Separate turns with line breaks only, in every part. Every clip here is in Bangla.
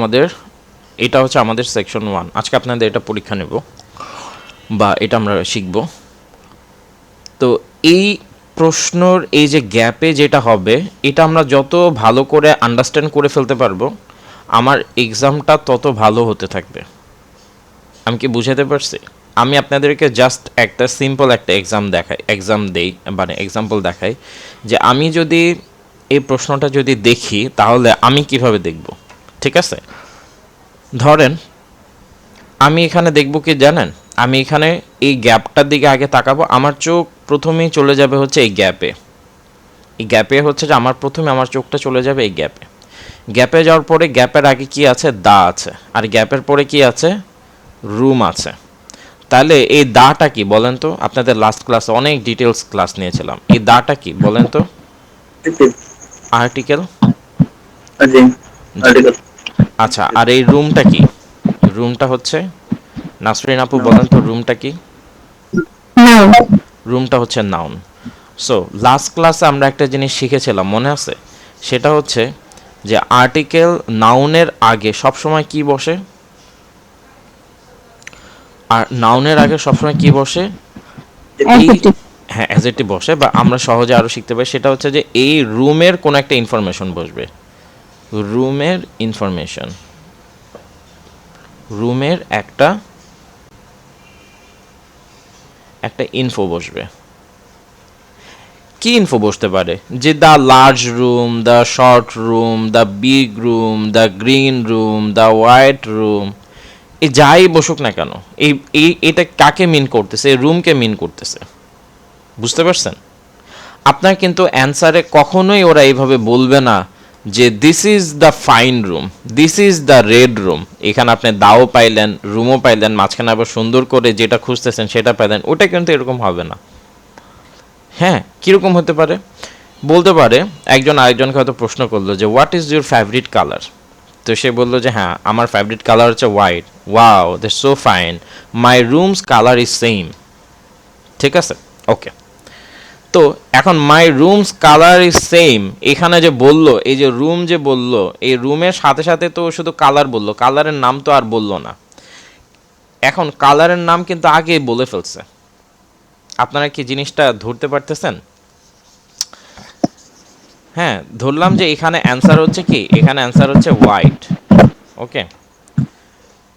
আমাদের এটা হচ্ছে আমাদের সেকশন 1। আজকে আপনাদের এটা পরীক্ষা নেব বা এটা আমরা শিখব। তো এই প্রশ্নর এই যে গ্যাপে যেটা হবে, এটা আমরা যত ভালো করে আন্ডারস্ট্যান্ড করে ফেলতে পারবো, আমার এক্সামটা তত ভালো হতে থাকবে। আমি কি বুঝাতে পারছি? আমি আপনাদেরকে জাস্ট একটা সিম্পল একটা এক্সাম্পল দেখাই যে আমি যদি এই প্রশ্নটা যদি দেখি তাহলে আমি কিভাবে দেখব। ঠিক আছে, ধরেন আমি এখানে দেখব কি জানেন, আমি এখানে এই গ্যাপটার দিকে আগে তাকাবো। আমার চোখ প্রথমেই চলে যাবে হচ্ছে এই গ্যাপে। এই গ্যাপে হচ্ছে যে আমার চোখটা চলে যাবে এই গ্যাপে। গ্যাপে যাওয়ার পরে গ্যাপের আগে কি আছে? দা আছে। আর গ্যাপের পরে কি আছে? রুম আছে। তাহলে এই দাটা কি বলেন তো? আপনাদের লাস্ট ক্লাসে অনেক ডিটেলস ক্লাস নিয়েছিলাম। এই দাটা কি বলেন তো? আর্টিকেল। জি। আচ্ছা, আর এই রুমটা কি? রুমটা হচ্ছে, নাসরিন আপু বলেন তো রুমটা কি? রুমটা হচ্ছে নাউন। সো লাস্ট ক্লাসে আমরা একটা জিনিস শিখেছিলাম, মনে আছে? সেটা হচ্ছে যে আর্টিকেল নাউনের আগে সবসময় কি বসে? আর নাউনের আগে সবসময় কি বসে? এই, হ্যাঁ, অ্যাজেক্টিভ বসে। বা আমরা সহজে আরও শিখতে পারি, সেটা হচ্ছে যে এই রুমের কোনো একটা ইনফরমেশন বসবে। রুমের ইনফরমেশন, রুমের একটা ইনফো বসবে। কি ইনফো বসতে পারে? যে the large room, the short room, the big room, the green room, the white room. এই যাই বসুক না কেন, এটা কাকে মিন করতেছে? এই রুমকে মিন করতেছে। বুঝতে পারছেন? আপনার কিন্তু অ্যান্সারে কখনোই ওরা এইভাবে বলবে না যে this is the fine room, this is the red room. এখানে আপনি দাও পাইলেন, রুমও পাইলেন, মাঝখানে আবার সুন্দর করে যেটা খুঁজতেছেন সেটা পাইলেন। ওটা কিন্তু এরকম হবে না। হ্যাঁ, কীরকম হতে পারে? বলতে পারে একজন আরেকজনকে হয়তো প্রশ্ন করলো যে what is your favourite colour. তো সে বললো যে হ্যাঁ, আমার ফেভারিট কালার হচ্ছে white. Wow, that's so fine, my room's colour is same. ঠিক আছে, ওকে। তো এখন মাই রুমস কালার ইজ সেম, এখানে যে বললো, এই যে রুম যে বললো, এই রুমের সাথে সাথে তো শুধু কালার বললো, কালারের নাম তো আর বললো না। এখন কালারের নাম কিন্তু আগেই বলে ফেলছে। আপনারা কি জিনিসটা ধরতে পারতেছেন? হ্যাঁ, ধরলাম যে এখানে অ্যান্সার হচ্ছে কি, এখানে অ্যান্সার হচ্ছে হোয়াইট। ওকে,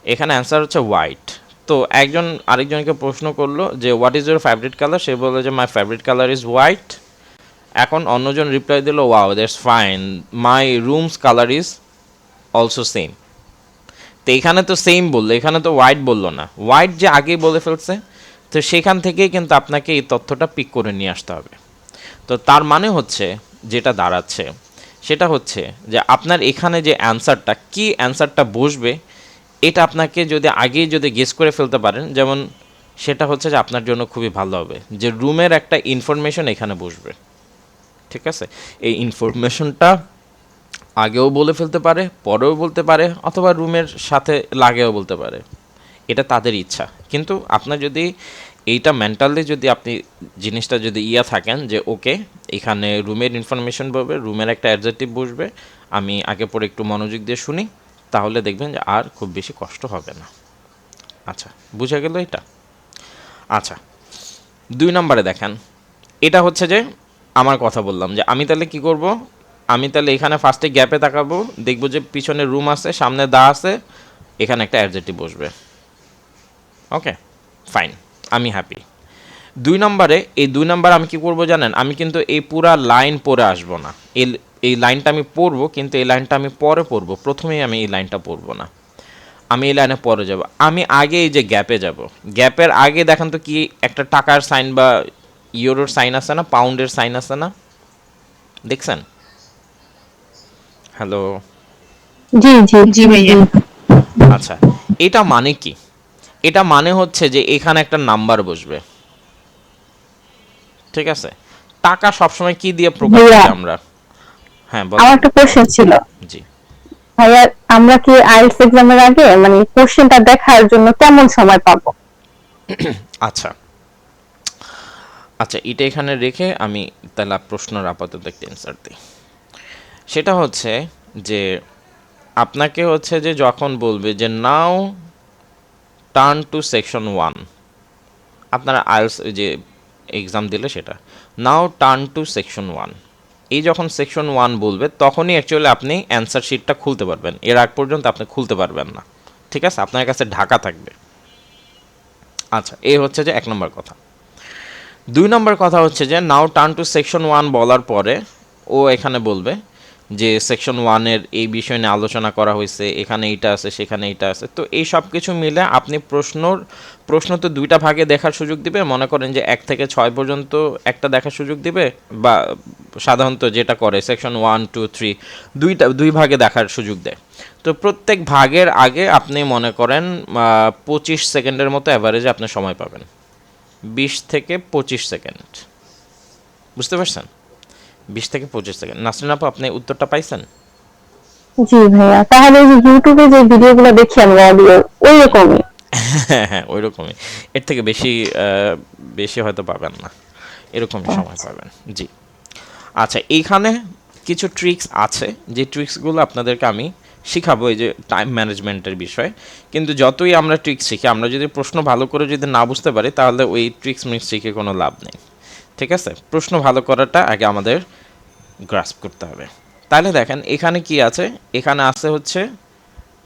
এখানে অ্যান্সার হচ্ছে হোয়াইট। তো একজন আরেকজনকে প্রশ্ন করলো যে what is your favourite colour. সে বললো যে my favourite colour is white. এখন অন্যজন রিপ্লাই দিল wow, that's fine, my room's colour is also same. তো এখানে তো সেম বললো, এখানে তো হোয়াইট বললো না। হোয়াইট যে আগেই বলে ফেলছে, তো সেখান থেকেই কিন্তু আপনাকে এই তথ্যটা পিক করে নিয়ে আসতে হবে। তো তার মানে হচ্ছে, যেটা দাঁড়াচ্ছে সেটা হচ্ছে যে আপনার এখানে যে অ্যান্সারটা, কি অ্যান্সারটা বসবে, এটা আপনাকে যদি আগেই যদি গেস করে ফেলতে পারেন, যেমন সেটা হচ্ছে যে আপনার জন্য খুবই ভালো হবে যে রুমের একটা ইনফরমেশন এখানে বসবে। ঠিক আছে, এই ইনফরমেশনটা আগেও বলে ফেলতে পারে, পরেও বলতে পারে, অথবা রুমের সাথে লাগেও বলতে পারে। এটা তাদের ইচ্ছা। কিন্তু আপনার যদি এইটা মেন্টালি যদি আপনি জিনিসটা যদি থাকেন যে ওকে, এখানে রুমের ইনফরমেশন বলবে, রুমের একটা অ্যাডজেক্টিভ বসবে, আমি আগে পরে একটু মনোযোগ দিয়ে শুনি, তাহলে দেখবেন যে আর খুব বেশি কষ্ট হবে না। আচ্ছা, বুঝা গেল এটা? আচ্ছা, 2 নম্বরে দেখেন, এটা হচ্ছে যে আমার কথা বললাম যে আমি তাহলে কি করব, আমি তাহলে এখানে ফার্স্টে গ্যাপে তাকাবো, দেখবো যে পিছনে রুম আছে, সামনে দা আছে, এখানে একটা অ্যাডজেক্টিভ বসবে। ওকে, ফাইন, আমি হ্যাপি। 2 নম্বরে, এই 2 নম্বর আমি কি করব জানেন? আমি কিন্তু এই পুরা লাইন পড়ে আসবো না। এই লাইনটা আমি পড়বো, কিন্তু এই লাইনটা আমি পরে পড়বো, প্রথমেই আমি এই লাইনটা পড়বো না। আমি এই লাইনে পরে যাব। আমি আগে এই যে গ্যাপে যাব। গ্যাপের আগে দেখেন তো কি একটা টাকার সাইন বা ইউরোর সাইন আছে না, পাউন্ডের সাইন আছে না, দেখছেন? হ্যালো?
জি জি জি ভাইয়া।
আচ্ছা, এটা মানে কি? এটা মানে হচ্ছে যে এখানে একটা নাম্বার বসবে। ঠিক আছে, টাকা সবসময় কি দিয়ে প্রকাশ
ভাইয়া,
করি আমরা? হ্যাঁ, বলেন।
আমার একটা কোশ্চেন ছিল।
জি।
ভাইয়া, আমরা কি আইএলটিএস এক্সামের আগে মানে কোশ্চেনটা দেখার জন্য কেমন সময় পাবো?
আচ্ছা আচ্ছা, এটা এখানে রেখে আমি তাহলে প্রশ্নের আপাতত একটা অ্যান্সার দিই। সেটা হচ্ছে যে আপনাকে হচ্ছে যে যখন বলবে যে নাও টার্ন টু সেকশন 1, আপনারা আইএলস যে এক্সাম দিলে সেটা, নাও টার্ন টু সেকশন 1, এই যখন সেকশন 1 বলবে তখনই অ্যাকচুয়ালি আপনি অ্যান্সার শিটটা খুলতে পারবেন, এর আগ পর্যন্ত আপনি খুলতে পারবেন না। ঠিক আছে, আপনার কাছে ঢাকা থাকবে। আচ্ছা, এই হচ্ছে যে 1 নম্বর কথা। 2 নম্বর কথা হচ্ছে যে নাও টার্ন টু সেকশন 1 বলার পরে ও এখানে বলবে যে সেকশন 1-এর এই বিষয় নিয়ে আলোচনা করা হয়েছে, এখানে এইটা আছে, সেখানে এইটা আছে। তো এই সব কিছু মিলে আপনি প্রশ্ন তো 2টা ভাগে দেখার সুযোগ দিবে, মনে করেন যে 1 থেকে 6 পর্যন্ত একটা দেখার সুযোগ দিবে, বা সাধারণত যেটা করে সেকশন 1 2 3 দুই ভাগে দেখার সুযোগ দেয়। তো প্রত্যেক ভাগের আগে আপনি মনে করেন 25 সেকেন্ডের মতো অ্যাভারেজে আপনি সময় পাবেন, 20 থেকে 25 সেকেন্ড। বুঝতে পারছেন? 20 থেকে 25 সেকেন্ড। নাসরিন আপু, আপনি উত্তরটা পাইছেন?
জি ভাইয়া, তাহলে ওই যে ইউটিউবে যে ভিডিওগুলো দেখি আমরা অডিও ওই রকমই।
হ্যাঁ হ্যাঁ, ওই রকমই। এর থেকে বেশি হয়তো পাবেন না, এরকমই সময় পাবেন। জি। আচ্ছা, এইখানে কিছু ট্রিক্স আছে, যে ট্রিক্সগুলো আপনাদেরকে আমি শিখাবো, এই যে টাইম ম্যানেজমেন্টের বিষয়। কিন্তু যতই আমরা ট্রিক্স শিখি, আমরা যদি প্রশ্ন ভালো করে যদি না বুঝতে পারি, তাহলে ওই ট্রিক্স মিক্স শিখে কোনো লাভ নেই। ঠিক আছে, প্রশ্ন ভালো করাটা আগে আমাদের গ্রাস্প করতে হবে। তাহলে দেখেন এখানে কি আছে, এখানে আছে হচ্ছে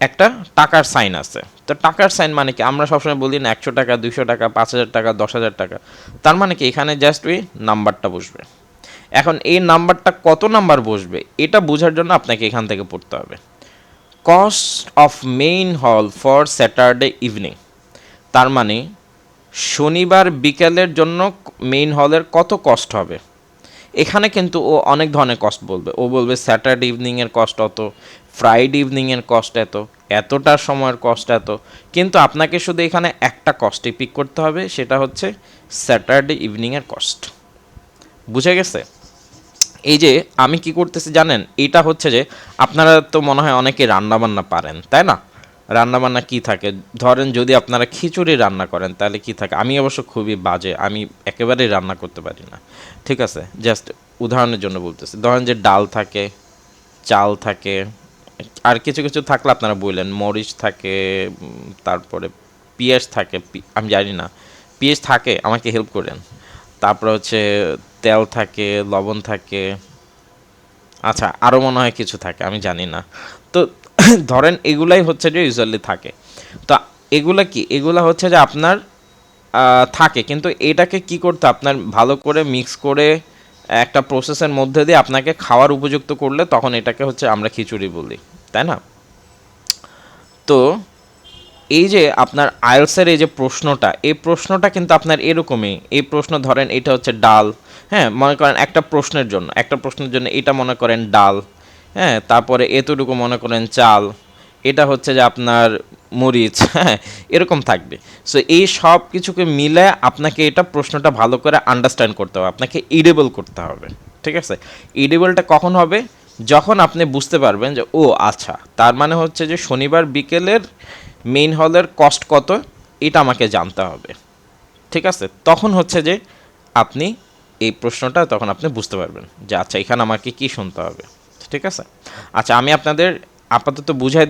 একটা টাকার সাইন আছে। তো টাকার সাইন মানে কি, আমরা সবসময় বলি না 100 টাকা, 200 টাকা, 5,000 টাকা, 10,000 টাকা। তার মানে কি, এখানে জাস্ট ওই নাম্বারটা বসবে। এখন এই নাম্বারটা কত নাম্বার বসবে এটা বোঝার জন্য আপনাকে এখান থেকে পড়তে হবে কস্ট অফ মেইন হল ফর স্যাটারডে ইভিনিং। তার মানে শনিবার বিকেলের জন্য মেইন হলের কত কস্ট হবে। এখানে কিন্তু ও অনেক ধরনের কস্ট বলবে, ও বলবে স্যাটারডে ইভিনিংয়ের কস্ট অত, ফ্রাইডে ইভিনিংয়ের কস্ট এত, এতটার সময়ের কস্ট এত। কিন্তু আপনাকে শুধু এখানে একটা কস্টই পিক করতে হবে, সেটা হচ্ছে স্যাটারডে ইভিনিংয়ের কস্ট। বুঝে গেছে? এই যে আমি কি করতেছি জানেন, এটা হচ্ছে যে আপনারা তো মনে হয় অনেকে রান্নাবান্না পারেন, তাই না? রান্নাবান্না কি থাকে, ধরেন যদি আপনারা খিচুড়ি রান্না করেন তাহলে কি থাকে। আমি অবশ্য খুবই বাজে, আমি একেবারেই রান্না করতে পারি না। ঠিক আছে, জাস্ট উদাহরণের জন্য বলতেছি। ধরেন যে ডাল থাকে, চাল থাকে, আর কিছু কিছু থাকলে আপনারা বললেন, মরিচ থাকে, তারপরে পেঁয়াজ থাকে, আমি জানি না, পেঁয়াজ থাকে, আমাকে হেল্প করেন। তারপরে হচ্ছে তেল থাকে, লবণ থাকে, আচ্ছা আরও মনে হয় কিছু থাকে, আমি জানি না। তো ধরেন এগুলাই হচ্ছে যে ইউজুয়ালি থাকে। তো এগুলা কি, এগুলা হচ্ছে যে আপনার থাকে, কিন্তু এটাকে কি করতে আপনার ভালো করে মিক্স করে একটা প্রসেসের মধ্যে দিয়ে আপনাকে খাওয়ার উপযুক্ত করলে তখন এটাকে হচ্ছে আমরা খিচুড়ি বলি, তাই না? তো এই যে আপনার আইএলসের এই যে প্রশ্নটা, এই প্রশ্নটা কিন্তু আপনার এরকমই। এই প্রশ্ন ধরেন এটা হচ্ছে ডাল, হ্যাঁ, মনে করেন একটা প্রশ্নের জন্য এটা মনে করেন ডাল, হ্যাঁ, তারপরে এতটুকু মনে করেন চাল, এটা হচ্ছে যে আপনার মরিচ, হ্যাঁ, এরকম থাকবে। সো এই সব কিছুকে মিলে আপনাকে এটা প্রশ্নটা ভালো করে আন্ডারস্ট্যান্ড করতে হবে, আপনাকে ইডেবল করতে হবে। ঠিক আছে, ইডেবলটা কখন হবে, যখন আপনি বুঝতে পারবেন যে ও আচ্ছা, তার মানে হচ্ছে যে শনিবার বিকেলের মেইন হলের কস্ট কত, এটা আমাকে জানতে হবে। ঠিক আছে, তখন হচ্ছে যে আপনি এই প্রশ্নটা তখন আপনি বুঝতে পারবেন যে আচ্ছা এখানে আমাকে কি শুনতে হবে। ঠিক আছে, আচ্ছা আমি আপনাদের আপাতত বুঝাই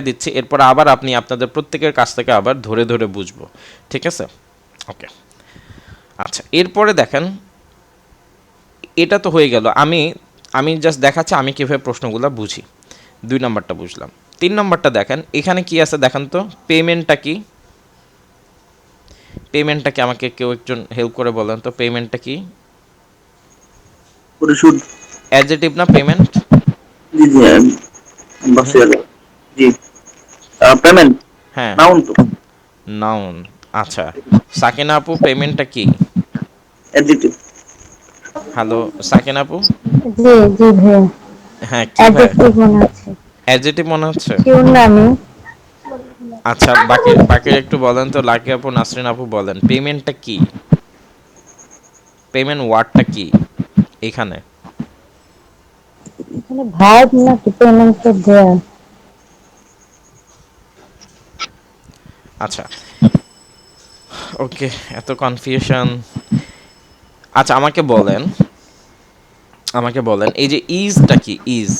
দিচ্ছি, এরপর আবার আপনি আপনাদের প্রত্যেকের কাছ থেকে আবার ধরে ধরে বুঝবো। ঠিক আছে, ওকে। আচ্ছা, এরপরে দেখেন, এটা তো হয়ে গেল, আমি জাস্ট দেখাচ্ছি আমি কীভাবে প্রশ্নগুলো বুঝি। 2 নম্বরটা বুঝলাম। 3 নম্বরটা দেখেন, এখানে কি আছে দেখেন তো, পেমেন্টটা কি, পেমেন্টটা কি আমাকে কেউ একজন হেল্প করে বলেন তো, পেমেন্টটা কি?
পরিশোধ।
অ্যাডজেটিভ না পেমেন্ট?
জি জি, বাসে গেল। জি, পেমেন্ট
হ্যাঁ,
নাউন তো।
নাউন। আচ্ছা, সাকিনা আপু, পেমেন্টটা কি?
অ্যাডজেক্টিভ।
হ্যালো সাকিনা আপু।
জি জি ভাইয়া,
হ্যাঁ, কি ভাই,
অ্যাডজেক্টিভ মনে হচ্ছে।
অ্যাডজেটিভ মনে হচ্ছে?
শিওর না আমি।
আচ্ছা, বাকি বাকি একটু বলেন তো, লাকি আপু, নাসরিন আপু বলেন, পেমেন্টটা কি, পেমেন্ট ওয়ার্ডটা কি এখানে?
এখানে ভার্ব নাকি পেমেন্টের দেয়া?
আচ্ছা, ওকে, এত কনফিউশন। আচ্ছা, আমাকে বলেন এই যে ইজটা কি, is?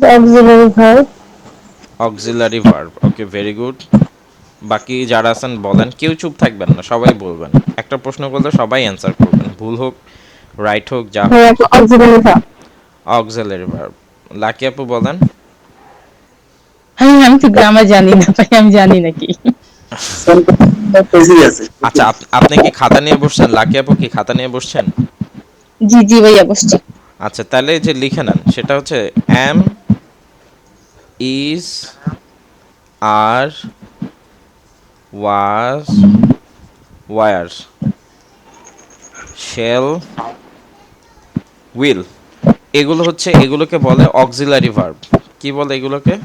Auxiliary verb.
Auxiliary verb. Okay, very good. বাকি যারা আছেন বলেন, কেউ চুপ থাকবেন না, সবাই বলবেন। একটা প্রশ্ন করলে সবাই অ্যান্সার করবেন, ভুল হোক রাইট হোক যা হোক।
ভাইয়া auxiliary verb.
Auxiliary verb. Lucky আপু বলেন।
ভাই আমি তো গ্রামার জানি না, ভাই আমি জানি নাকি।
পেজই আছে।
আচ্ছা, আপনি কি খাতা নিয়ে বসছেন? লাকি আপু কি খাতা নিয়ে বসছেন?
জি জি ভাইয়া বসছি।
আচ্ছা, তাহলে যে লিখে নেন সেটা হচ্ছে am is are was were shall will. এগুলো হচ্ছে, এগুলোকে বলে অক্সিলারি ভার্ব। কি বলে এগুলোকে?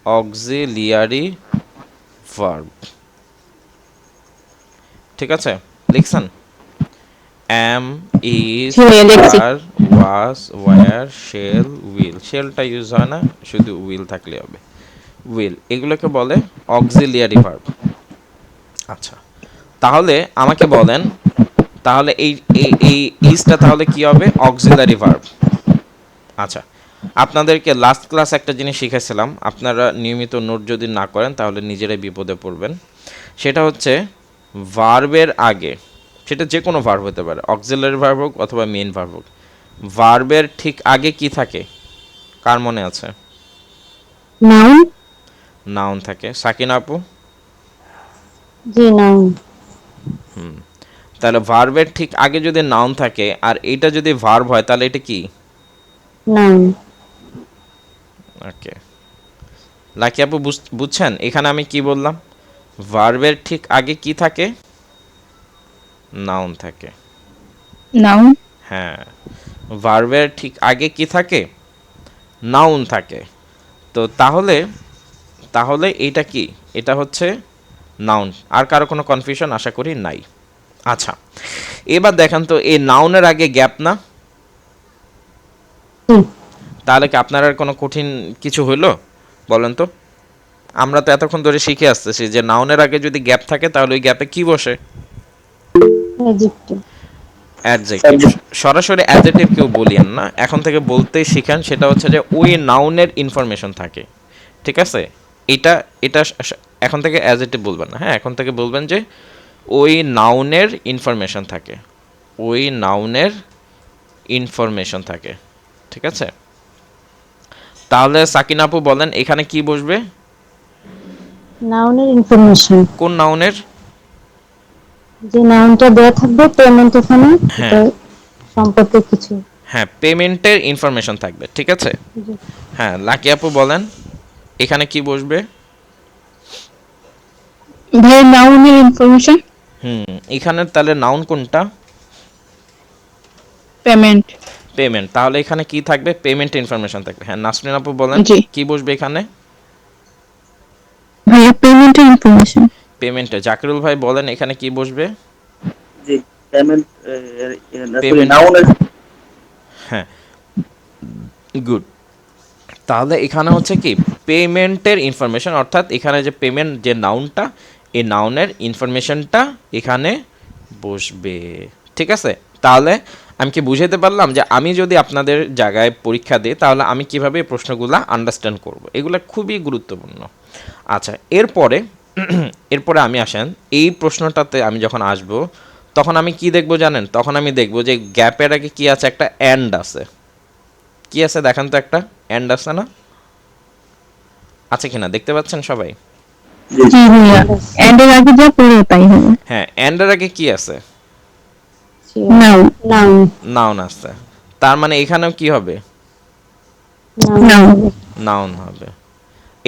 Auxiliary verb. ঠিক আছে, লিখছেন? এম ইজ
জি ভাইয়া দেখছি।
Are was were shall will. শেলটা ইউজ হয় না, শুধু উইল থাকলে হবে। উইল, এগুলোকে বলে অক্সিলিয়ারি ভার্ব। আচ্ছা, তাহলে আমাকে বলেন, তাহলে এই এই এই ইজটা তাহলে কি হবে? Auxiliary verb. আচ্ছা, আপনাদেরকে লাস্ট ক্লাস একটা জিনিস শিখেছিলাম, আপনারা নিয়মিত নোট যদি না করেন তাহলে নিজেরাই বিপদে পড়বেন। সেটা হচ্ছে ভার্বের আগে, সেটা যে কোনো ভার্ব হতে পারে, অক্সিলারি ভার্ব হোক অথবা মেইন ভার্ব হোক, ভার্বের ঠিক আগে কি থাকে? কার মনে আছে?
নাউন।
নাউন থাকে। সাকিনা আপু?
জি নাউন।
তাহলে ভার্বের ঠিক আগে যদি নাউন থাকে আর এটা যদি ভার্ব হয় তাহলে এটা কি?
নাউন।
ওকে, লাকি আপু বুঝছেন এখানে আমি কি বললাম? ভার্বের ঠিক আগে কি থাকে? নাউন থাকে।
নাউন।
হ্যাঁ, ভার্বের ঠিক আগে কি থাকে? নাউন থাকে। তো তাহলে তাহলে এটা কি? এটা হচ্ছে নাউন। আর কারো কোনো কনফিউশন আশা করি নাই। আচ্ছা, এবার দেখেন তো, এই নাউনের আগে গ্যাপ না?
জি।
তাহলে কি আপনার আর কোনো কঠিন কিছু হইলো? বলেন তো। আমরা তো এতক্ষণ ধরে শিখে আসতেছি যে নাউনের আগে যদি গ্যাপ থাকে তাহলে ওই গ্যাপে কি বসে?
অ্যাডজেক্টিভ।
অ্যাডজেক্টিভ। সরাসরি অ্যাডজেক্টিভ কেউ বলিয়েন না, এখন থেকে বলতে শিখেন। সেটা হচ্ছে যে ওই নাউনের ইনফরমেশন থাকে। ঠিক আছে, এটা এটা এখন থেকে অ্যাডজেক্টিভ বলবেন না। হ্যাঁ, এখন থেকে বলবেন যে ওই নাউনের ইনফরমেশন থাকে। ওই নাউনের ইনফরমেশন থাকে। ঠিক আছে, তাহলে সাকিনা আপু বলেন এখানে কি বসবে?
নাউনের ইনফরমেশন।
কোন নাউনের?
যে নাউনটা দেওয়া থাকবে পেমেন্ট ওখানে,
হ্যাঁ
এটা সম্পর্কে কিছু।
হ্যাঁ, পেমেন্টের ইনফরমেশন থাকবে। ঠিক আছে,
জি।
হ্যাঁ। লাকি আপু বলেন এখানে কি বসবে?
ভাই নাউনের ইনফরমেশন।
এখানে তাহলে নাউন কোনটা?
পেমেন্ট।
পেমেন্ট। তাহলে এখানে কি থাকবে? পেমেন্ট ইনফরমেশন থাকবে। হ্যাঁ, নাসরিন আপু বলেন
জি
কি বসবে এখানে?
ভাইয়া পেমেন্টের ইনফরমেশন।
পেমেন্টে। জাকিরুল ভাই বলেন এখানে কি বসবে?
জি পেমেন্ট সরি
পেমেন্ট।
নাউন।
হ্যাঁ, গুড। তাহলে এখানে হচ্ছে কি পেমেন্টের ইনফরমেশন, অর্থাৎ এখানে যে পেমেন্ট যে নাউনটা, এই নাউনের ইনফরমেশনটা এখানে বসবে। ঠিক আছে, তাহলে আমি কি বুঝাতে পারলাম যে আমি যদি আপনাদের জায়গায় পরীক্ষা দিই তাহলে আমি কিভাবে এই প্রশ্নগুলো আন্ডারস্ট্যান্ড করব? এগুলো খুবই গুরুত্বপূর্ণ। আচ্ছা, এরপরে এরপরে আমি আসেন এই প্রশ্নটাতে আমি যখন আসব তখন আমি কি দেখব জানেন? তখন আমি দেখব যে গ্যাপের আগে কি আছে? একটা অ্যান্ড আছে। কি আছে দেখেন তো, একটা অ্যান্ড আছে না? আছে কিনা দেখতে পাচ্ছেন সবাই?
জি ভাইয়া, এন্ড এর আগে যা পড়ে তাই হবে।
হ্যাঁ, অ্যান্ডের আগে কি আছে?
নাউন।
নাউন।
নাউন আছে। তার মানে এখানেও কি হবে?
নাউন।
নাউন হবে।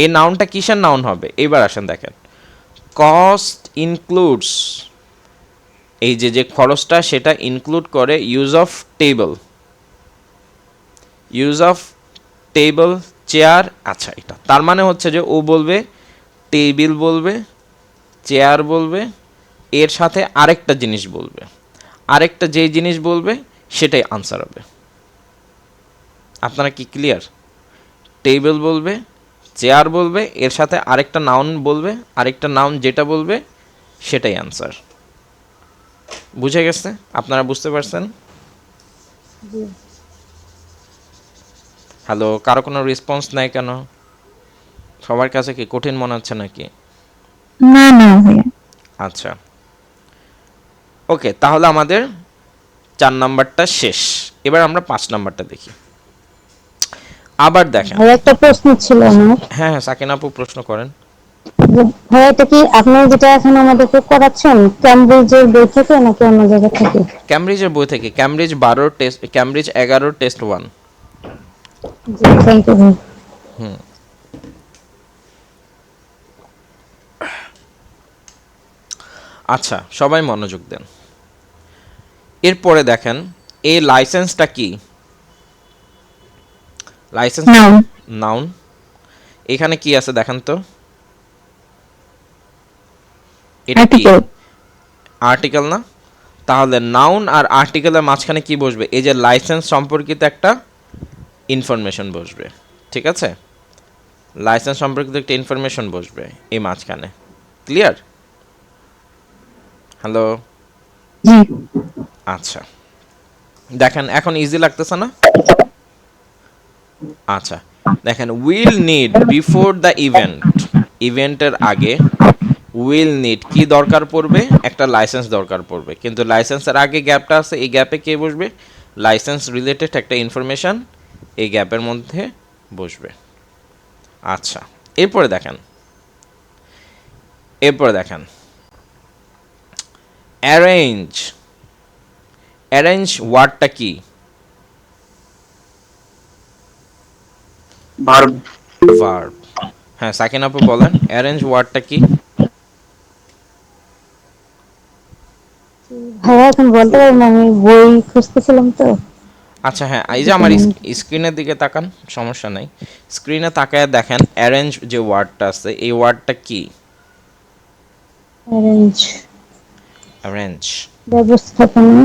এই নাউনটা কিসের নাউন হবে? এবার আসেন দেখেন, কস্ট ইনক্লুডস, এই যে যে খরচটা সেটা ইনক্লুড করে use of table. Use of table, chair. আচ্ছা, এটা তার মানে হচ্ছে যে ও বলবে টেবিল বলবে, চেয়ার বলবে, এর সাথে আরেকটা জিনিস বলবে। আরেকটা যে জিনিস বলবে সেটাই আনসার হবে। আপনারা কি ক্লিয়ার? টেবিল বলবে, চেয়ার বলবে, এর সাথে আরেকটা নাউন বলবে, আরেকটা নাউন যেটা বলবে সেটাই আনসার। বুঝে গেছে? আপনারা বুঝতে পারছেন? হ্যালো, কারো কোনো রেসপন্স নাই কেন? সবার কাছে কি কঠিন মনে হচ্ছে নাকি?
না না ভাইয়া।
আচ্ছা, ওকে, তাহলে আমাদের 4 নাম্বারটা শেষ। এবার আমরা 5 নাম্বারটা দেখি। আবার দেখেন।
ভাইয়া একটা প্রশ্ন ছিল আমার,
হ্যাঁ হ্যাঁ, সাকিনা আপু প্রশ্ন করেন।
যে ভাইয়া এটা কি আপনারা যেটা এখন আমাদেরকে করাচ্ছেন ক্যামব্রিজের বই থেকে নাকি অন্য জায়গা থেকে?
ক্যামব্রিজের বই থেকে, ক্যামব্রিজ 12 টেস্ট, ক্যামব্রিজ 11 টেস্ট 1।
জি থ্যাংক ইউ ভাই।
আচ্ছা, সবাই মনোযোগ দেন। এরপরে দেখেন এই লাইসেন্সটা কি? Licence
noun.
নাউন। এখানে কি আছে দেখেন তো? এটা কি?
আর্টিকেল।
আর্টিকেল না? তাহলে নাউন আর আর্টিকেলের মাঝখানে কি বসবে? এই যে লাইসেন্স সম্পর্কিত একটা ইনফরমেশন বসবে, ঠিক আছে? লাইসেন্স সম্পর্কিত একটা ইনফরমেশন বসবে এই মাঝখানে। ক্লিয়ার? হ্যালো?
জি।
আচ্ছা, দেখেন এখন ইজি লাগতেছে না? আচ্ছা, দেখেন will need before the event, ইভেন্টের আগে উইল নিড কি দরকার পড়বে? একটা লাইসেন্স দরকার পড়বে, কিন্তু লাইসেন্সের আগে গ্যাপটা আছে, এই গ্যাপে কে বসবে? লাইসেন্স রিলেটেড একটা ইনফরমেশন এই গ্যাপের মধ্যে বসবে। আচ্ছা, এরপরে দেখেন, এরপরে দেখেন অ্যারেঞ্জ। অ্যারেঞ্জ ওয়ার্ডটা কি?
ভার্ব।
ভার্ব। হ্যাঁ, সাকিন আপু বলেন অ্যারেঞ্জ ওয়ার্ডটা কি?
ভাইয়া এখন বলতে পারবেন না, আমি বই খুঁজতেছিলাম তো।
আচ্ছা হ্যাঁ, এই যে আমার স্ক্রিনের দিকে তাকান, সমস্যা নাই। স্ক্রিনে তাকায় দেখেন অ্যারেঞ্জ যে ওয়ার্ডটা আছে এই ওয়ার্ডটা কি?
অ্যারেঞ্জ।
অ্যারেঞ্জ।
ব্যবস্থাপনা।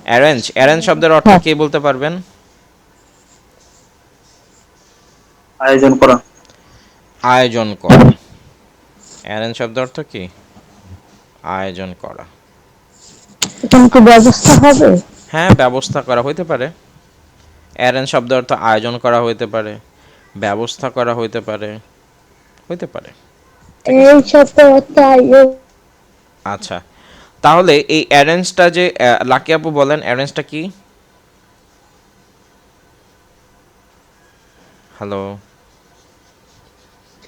অ্যারেঞ্জ, অ্যারেঞ্জ শব্দের অর্থ
হ্যাঁ।
কে বলতে পারবেন?
আয়োজন করা।
আয়োজন করা। অ্যারেঞ্জ শব্দের অর্থ কি? আয়োজন করা।
এখানে কি ব্যবস্থা হবে?
হ্যাঁ, ব্যবস্থা করা হইতে পারে। অ্যারেঞ্জ শব্দের অর্থ আয়োজন করা হইতে পারে, ব্যবস্থা করা হইতে পারে, হইতে পারে। ঠিক আছে?
এই সপ্তাহ
আচ্ছা, তাহলে এই অ্যারেঞ্জটা যে লাকি আপু বলেন অ্যারেঞ্জটা কি? হ্যালো?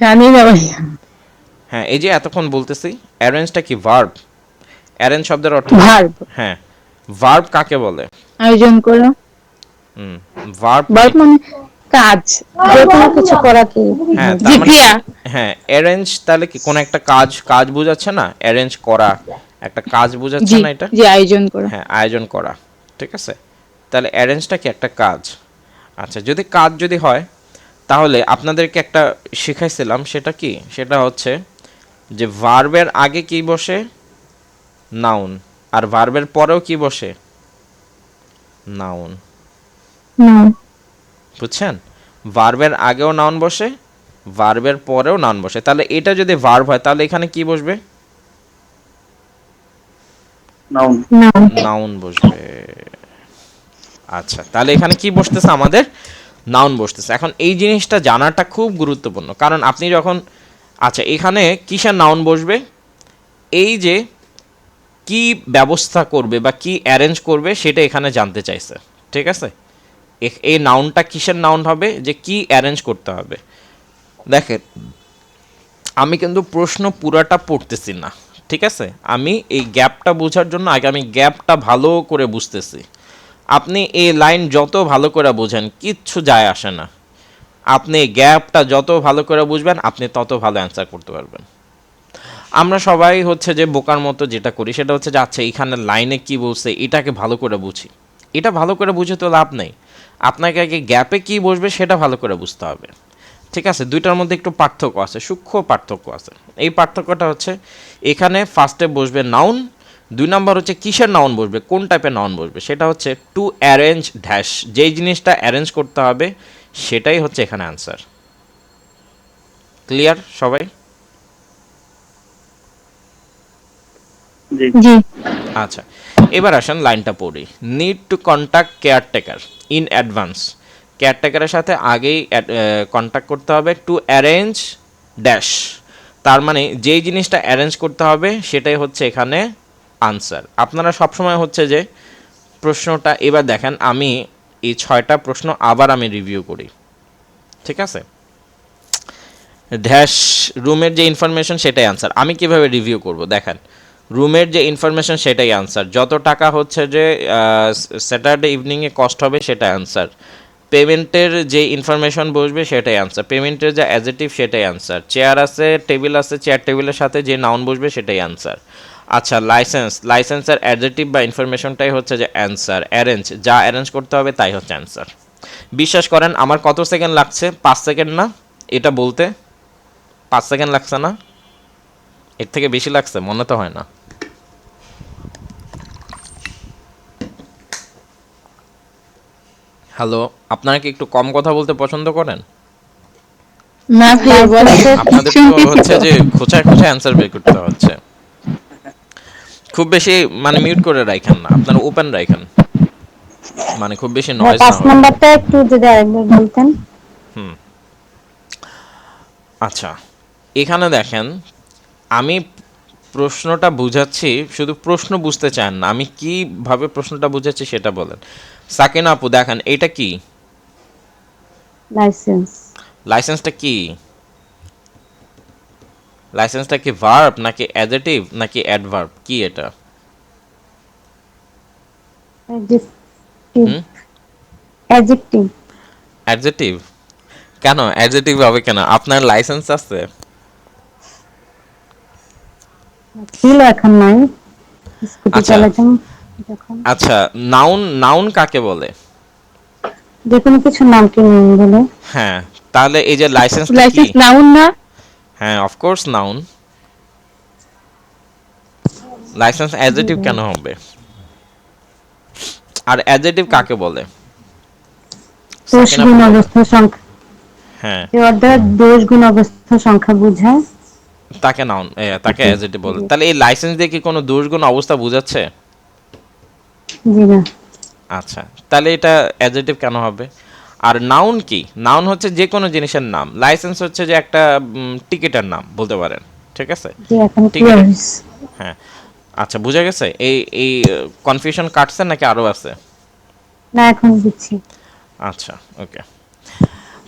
জানি না ভাইয়া।
হ্যাঁ, এই যে এতক্ষণ বলতেছি অ্যারেঞ্জটা কি? ভার্ব। অ্যারেঞ্জ শব্দের অর্থ কি?
ভার্ব।
হ্যাঁ, ভার্ব কাকে বলে?
আয়োজন করা।
ভার্ব।
বাট মানে কাজ, যে কোনো কিছু করাকে।
হ্যাঁ,
যে
তার মানে
ক্রিয়া।
হ্যাঁ, অ্যারেঞ্জ তাহলে কি কোন একটা কাজ, কাজ বোঝাচ্ছে না? অ্যারেঞ্জ করা একটা কাজ বোঝাচ্ছে
জি
না এটা?
যে আয়োজন করা।
হ্যাঁ, আয়োজন করা। ঠিক আছে, তাহলে অ্যারেঞ্জটা কি একটা কাজ? আচ্ছা, যদি কাজ যদি হয় তাহলে আপনাদেরকে একটা শিখাইছিলাম, সেটা কি? সেটা হচ্ছে যে ভার্বের আগে কি বসে? নাউন। আর ভার্বের পরেও কি বসে? নাউন।
নাউন।
বুঝছেন? ভার্বের আগেও নাউন বসে, ভার্বের পরেও নাউন বসে। তাহলে এটা যদি ভার্ব হয় তাহলে এখানে কি বসবে?
নাউন।
নাউন।
নাউন বসবে। আচ্ছা, তাহলে এখানে কি বসতেছে আমাদের? নাউন বসতেছে। এখন এই জিনিসটা জানাটা খুব গুরুত্বপূর্ণ, কারণ আপনি যখন, আচ্ছা এখানে কিসের নাউন বসবে? এই যে কি ব্যবস্থা করবে বা কি অ্যারেঞ্জ করবে সেটা এখানে জানতে চাইছে, ঠিক আছে? এই নাউনটা কিসের নাউন হবে? যে কি অ্যারেঞ্জ করতে হবে। দেখেন, আমি কিন্তু প্রশ্ন পুরাটা পড়তেছি না, ঠিক আছে? আমি এই গ্যাপটা বোঝার জন্য আগে আমি গ্যাপটা ভালো করে বুঝতেছি। আপনি এই লাইন যত ভালো করে বোঝেন কিচ্ছু যায় আসে না। আপনি গ্যাপটা যত ভালো করে বুঝবেন আপনি তত ভালো অ্যান্সার করতে পারবেন। আমরা সবাই হচ্ছে যে বোকার মতো যেটা করি সেটা হচ্ছে যে আচ্ছা এখানে লাইনে কি বলছে এটাকে ভালো করে বুঝি। এটা ভালো করে বুঝে তো লাভ নেই, আপনাকে আগে গ্যাপে কি বসবে সেটা ভালো করে বুঝতে হবে। ঠিক আছে, দুইটার মধ্যে একটু পার্থক্য আছে, সূক্ষ্ম পার্থক্য আছে। এই পার্থক্যটা হচ্ছে এখানে ফার্স্টে বসবে নাউন, 2 নাম্বার হচ্ছে কিসের নাউন বসবে, কোন টাইপের নাউন বসবে, সেটা হচ্ছে টু অ্যারেঞ্জ ড্যাশ, যেই জিনিসটা অ্যারেঞ্জ করতে হবে সেটাই হচ্ছে এখানে অ্যান্সার। ক্লিয়ার সবাই?
জি।
জি।
আচ্ছা, এবার আসেন লাইনটা পড়ি। Need to contact caretaker in advance. কেয়ারটেকারের সাথে আগেই কন্ট্যাক্ট করতে হবে টু অ্যারেঞ্জ ড্যাশ, তার মানে যেই জিনিসটা অ্যারেঞ্জ করতে হবে সেটাই হচ্ছে এখানে আনসার। আপনারা সবসময় হচ্ছে যে প্রশ্নটা এবার দেখেন, আমি এই 6টা প্রশ্ন আবার আমি রিভিউ করি, ঠিক আছে? ড্যাশ রুমের যে ইনফরমেশন সেটাই আনসার। আমি কিভাবে রিভিউ করব দেখেন, রুমের যে ইনফরমেশন সেটাই আনসার, যত টাকা হচ্ছে যে স্যাটারডে ইভিনিংয়ে কস্ট হবে সেটাই আনসার, পেমেন্টের যে ইনফরমেশন বসবে সেটাই আনসার, পেমেন্টের যে অ্যাডজেক্টিভ সেটাই আনসার, চেয়ার আছে টেবিল আছে, চেয়ার টেবিলের সাথে যে নাউন বসবে সেটাই আনসার। আচ্ছা লাইসেন্সের অ্যাডজেক্টিভ বা ইনফরমেশনটাই হচ্ছে যে অ্যান্সার। অ্যারেঞ্জ যা অ্যারেঞ্জ করতে হবে তাই হচ্ছে অ্যান্সার। বিশ্বাস করেন আমার কত সেকেন্ড লাগছে? 5 সেকেন্ড না এটা বলতে? 5 সেকেন্ড লাগছে না? এর থেকে বেশি লাগছে মনে তো হয় না। হ্যালো, আপনারা কি একটু কম কথা বলতে পছন্দ করেন?
না ভাইয়া বলেন।
আপনাদের তো হচ্ছে যে খোঁচায় খোঁচায় অ্যান্সার বের করতে হচ্ছে। খুব বেশি মানে মিউট করে রাখেন না, আপনারা ওপেন রাখেন, মানে খুব বেশি
ভাই
নয়েজ না
5
হয়।
নাম্বারটা একটু যদি আরেকবার বলতেন।
আচ্ছা, এখানে দেখেন আমি প্রশ্নটা বুঝাচ্ছি, শুধু প্রশ্ন বুঝতে চান না, আমি কিভাবে প্রশ্নটা বুঝাচ্ছি সেটা বলেন। সাকিনা আপু দেখেন এটা কি?
লাইসেন্স।
লাইসেন্সটা কি? লাইসেন্সটা কি ভার্ব নাকি অ্যাডজেক্টিভ নাকি অ্যাডভার্ব, কি এটা?
অ্যাডজেক্টিভ।
হুম,
অ্যাডজেক্টিভ।
অ্যাডজেক্টিভ? কেন অ্যাডজেক্টিভ হবে কেন? আপনার লাইসেন্স আছে?
ছিল, এখন নাই। স্কুটি
আচ্ছা
চালাতাম যখন।
আচ্ছা, নাউন কাকে বলে?
যে কোনো কিছুর নাম কি নেই বলে?
হ্যাঁ, তাহলে এই যে লাইসেন্সটা কি?
লাইসেন্স নাউন না?
হ্যাঁ অফকোর্স নাউন। লাইসেন্স অ্যাডজেক্টিভ কেন হবে? আর অ্যাডজেক্টিভ কাকে বলে?
দোষ
সাকিনা
গুণ
আপু বলেন।
অবস্থা সংখ্যা।
হ্যাঁ,
যে অর্থাৎ দোষ গুণ অবস্থা সংখ্যা বোঝায়।
তাকে নাউন তাকে অ্যাডজেক্টিভ বলে। তাহলে এই লাইসেন্স দিয়ে কি কোনো দুর্গুণ অবস্থা বোঝাচ্ছে?
জি না।
আচ্ছা, তাহলে এটা অ্যাডজেক্টিভ কেন হবে? আর নাউন কি? নাউন হচ্ছে যে কোনো জিনিসের নাম, লাইসেন্স হচ্ছে যে একটা টিকিটের নাম বলতে পারেন, ঠিক আছে?
জি এখন
ঠিক
ক্লিয়ার
আছে।
হয়েছে।
হ্যাঁ, আচ্ছা বুঝা গেছে। এই এই কনফিউশন কাটছে নাকি আরো আছে?
না এখন বুঝছি।
আচ্ছা ওকে,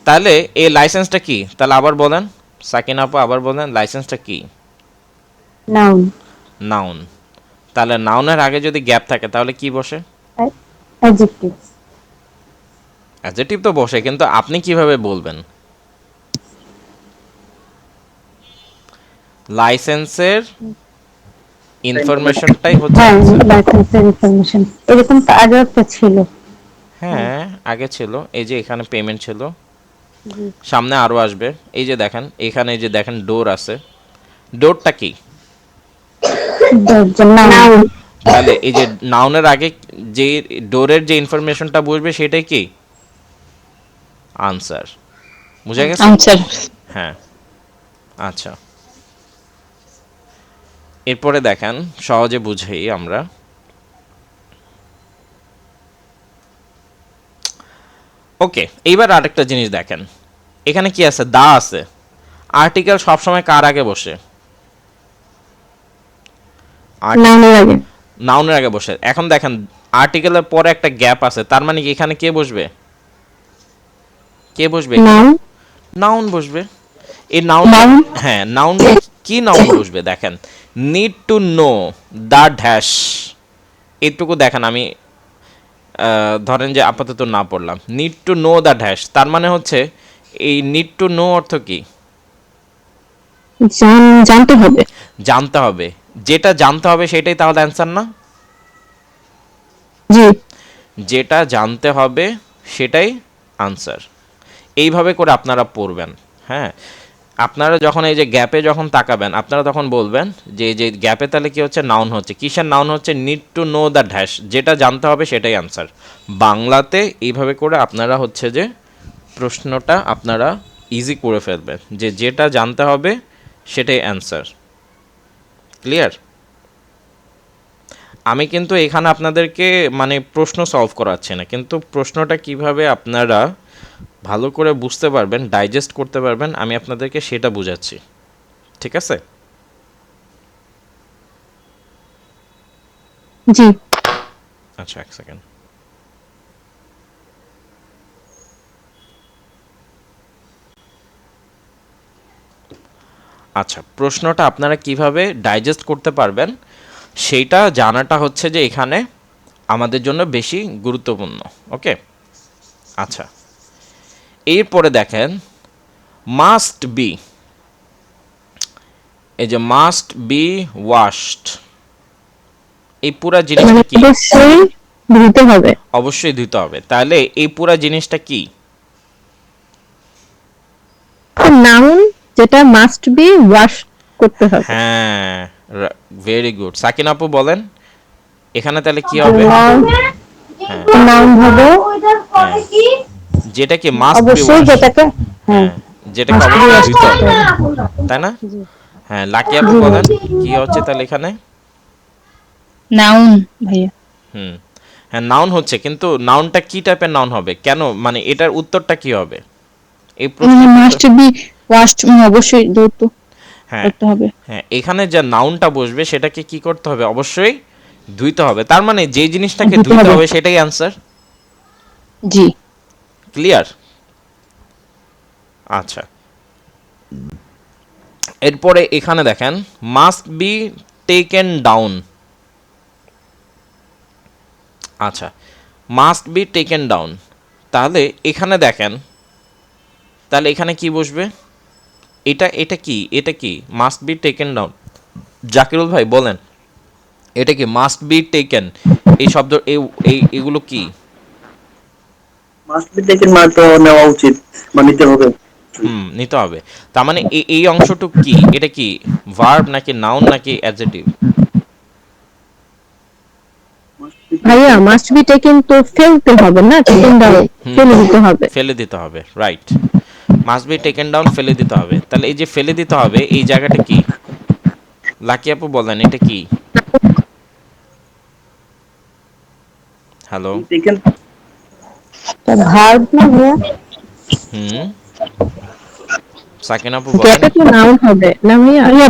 তাহলে এই লাইসেন্সটা কি? তাহলে আবার বলেন সাকিনা আপু, আবার বলেন লাইসেন্সটা কি?
নাউন।
নাউন। তাহলে নাউনের আগে যদি গ্যাপ থাকে তাহলে কি বসে?
অ্যাডজেক্টিভ।
অ্যাডজেক্টিভ তো বসে, কিন্তু আপনি কিভাবে বলবেন? লাইসেন্সের ইনফরমেশনটাই হচ্ছে
হ্যাঁ
অ্যান্সার।
লাইসেন্সের ইনফরমেশন এরকম তো আগে একটা ছিল।
হ্যাঁ আগে ছিল, এই যে এখানে পেমেন্ট ছিল,
জি।
সামনে আরো আসবে। এই যে দেখেন এখানে, এই যে দেখেন ডোর আছে, ডোরটা কি?
দরজা নাউন।
তাহলে এই যে নাউনের আগে যে ডোরের যে ইনফরমেশনটা বসবে সেটাই কি? আনসার। বুঝা গেছে?
আনসার।
হ্যাঁ। আচ্ছা, এরপরে দেখেন সহজে বুঝেই আমরা। ওকে, এইবার আরেকটা জিনিস দেখেন, এখানে কি আছে? দা আছে। আর্টিকেল সবসময় কার আগে বসে?
নাউনের আগে।
নাউনের আগে বসে। এখন দেখেন আর্টিকেলের পরে একটা গ্যাপ আছে, তার মানে কি এখানে কে বসবে? কে বসবে?
নাউন।
নাউন বসবে। এই নাউন,
নাউন।
হ্যাঁ নাউন, কি নাউন বসবে দেখেন, need to know the dash, এইটুকু দেখেন। আমি ধরেন যে আপাতত না পড়লাম, need to know the dash, তার মানে হচ্ছে এই নিড টু নো অর্থ কি?
জানতে হবে।
জানতে হবে। যেটা জানতে হবে সেটাই তাহলে অ্যান্সার না?
জি।
যেটা জানতে হবে সেটাই আনসার। এইভাবে করে আপনারা পড়বেন। হ্যাঁ, আপনারা যখন এই যে গ্যাপে যখন তাকাবেন আপনারা তখন বলবেন যে এই যে গ্যাপে তাহলে কি হচ্ছে? নাউন হচ্ছে। কিসের নাউন হচ্ছে? Need to know the dash, যেটা জানতে হবে সেটাই আনসার। বাংলাতে এইভাবে করে আপনারা হচ্ছে যে প্রশ্নটা আপনারা ইজি করে ফেলবেন, যে যেটা জানতে হবে সেটাই অ্যান্সার। ক্লিয়ার? আমি কিন্তু এখানে আপনাদেরকে মানে প্রশ্ন সলভ করাচ্ছি না, কিন্তু প্রশ্নটা কিভাবে আপনারা ভালো করে বুঝতে পারবেন, ডাইজেস্ট করতে পারবেন, আমি আপনাদেরকে সেটা বুঝাচ্ছি। ঠিক আছে?
জি।
আচ্ছা, এক সেকেন্ড। আচ্ছা, প্রশ্নটা আপনারা কিভাবে ডাইজেস্ট করতে পারবেন সেইটা জানাটা হচ্ছে যে এখানে আমাদের জন্য বেশি গুরুত্বপূর্ণ। ওকে, আচ্ছা, এরপরে দেখেন মাস্ট বি, এই যে মাস্ট বি ওয়াশড, এই পুরা জিনিসটা কি?
অবশ্যই ধুতে হবে।
অবশ্যই ধুতে হবে। তাহলে এই পুরা জিনিসটা কি?
নাউন যেটা মাস্ট বি ওয়াশ করতে হবে।
হ্যাঁ, ভেরি গুড। সাকিন আপু বলেন এখানে তাহলে কি হবে?
নাউন হবে
হ্যাঁ, যেটা কি মাস্ট বি
অবশ্যই
ওয়াশ,
যেটাকে, হ্যাঁ,
হ্যাঁ, যেটাকে
must be
অবশ্যই
washed
ধুতে হবে,
করতে হবে।
তাই না?
জি।
হ্যাঁ, লাকি আপু
জি।
বলেন কি হচ্ছে তাহলে এখানে?
নাউন ভাইয়া।
হুম, হ্যাঁ, নাউন হচ্ছে, কিন্তু নাউনটা কি টাইপের নাউন হবে? কেন, মানে এটার উত্তরটা কি হবে এই প্রশ্ন?
মাস্ট বি ওয়াশড, অবশ্যই ধৌত
হ্যাঁ,
করতে হবে।
হ্যাঁ, এখানে যে নাউনটা বসবে সেটাকে কি করতে হবে? অবশ্যই ধুইতে হবে। তার মানে যে জিনিসটাকে
ধুতে
ধুইতে
হবে।
হবে সেটাই অ্যান্সার।
জি।
ক্লিয়ার? আচ্ছা, এরপরে এখানে দেখেন মাস্ট বি টেকেন ডাউন। আচ্ছা, মাস্ট বি টেকেন ডাউন, তাহলে এখানে দেখেন, তাহলে এখানে কি বসবে? এটা কি, এটা কি must be taken down? Zakirul ভাই বলেন এটা কি মাস্ট বি টেকেন? এই শব্দ এগুলো কি?
মাস্ট বি টেকেন মানে তো নেওয়া উচিত বা নিতে হবে।
নিতে হবে। তার মানে এই অংশটুক কি? এটা কি ভার্ব নাকি নাউন নাকি অ্যাডজেক্টিভ?
ভাইয়া মাস্ট বি টেকেন তো ফেলতে হবে না, টেকেন ডাউন ফেলে দিতে হবে।
ফেলে দিতে হবে, right. Must be taken down, ফেলে দিতে হবে। তাহলে এই যে ফেলে দিতে হবে এই জায়গাটা কি? লাকি আপু বলেন এটা কি? হ্যালো,
টেকেন
ভার্ব না ভাইয়া?
হুম, সাকিন আপু বলেন।
গ্যাপে তো নাউন হবে না ভাইয়া?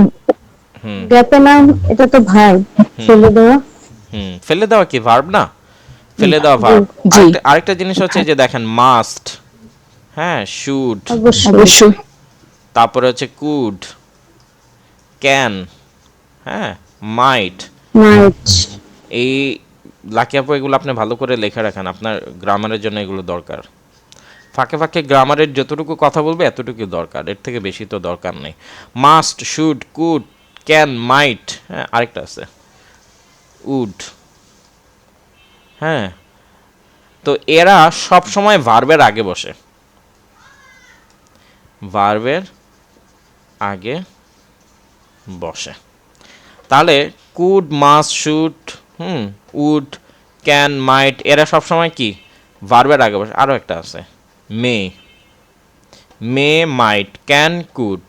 হুম,
গ্যাপে নাউন, এটা তো ভার্ব ফেলে দেওয়া।
ফেলে দেওয়া কি ভার্ব না? ফেলে দেওয়া ভার্ব।
জি।
আরেকটা জিনিস হচ্ছে যে দেখেন মাস্ট, হ্যাঁ, শুড,
অবশ্যই।
তারপরে হচ্ছে কুড, ক্যান, হ্যাঁ, মাইট।
মাইট।
এই লাকি আপু এগুলো আপনি ভালো করে লেখা রাখেন, আপনার গ্রামারের জন্য এগুলো দরকার। ফাঁকে ফাঁকে গ্রামারের যতটুকু কথা বলবে এতটুকু দরকার, এর থেকে বেশি তো দরকার নেই। মাস্ট, শুড, কুড, ক্যান, মাইট, হ্যাঁ, আরেকটা আছে উড। হ্যাঁ, তো এরা সব সময় ভার্বের আগে বসে, ভার্বের আগে বসে। তাহলে could, must, should, would, can, might, এরা সব সময় কি ভার্বের আগে বসে। আরও একটা আছে may, may, might, can, could,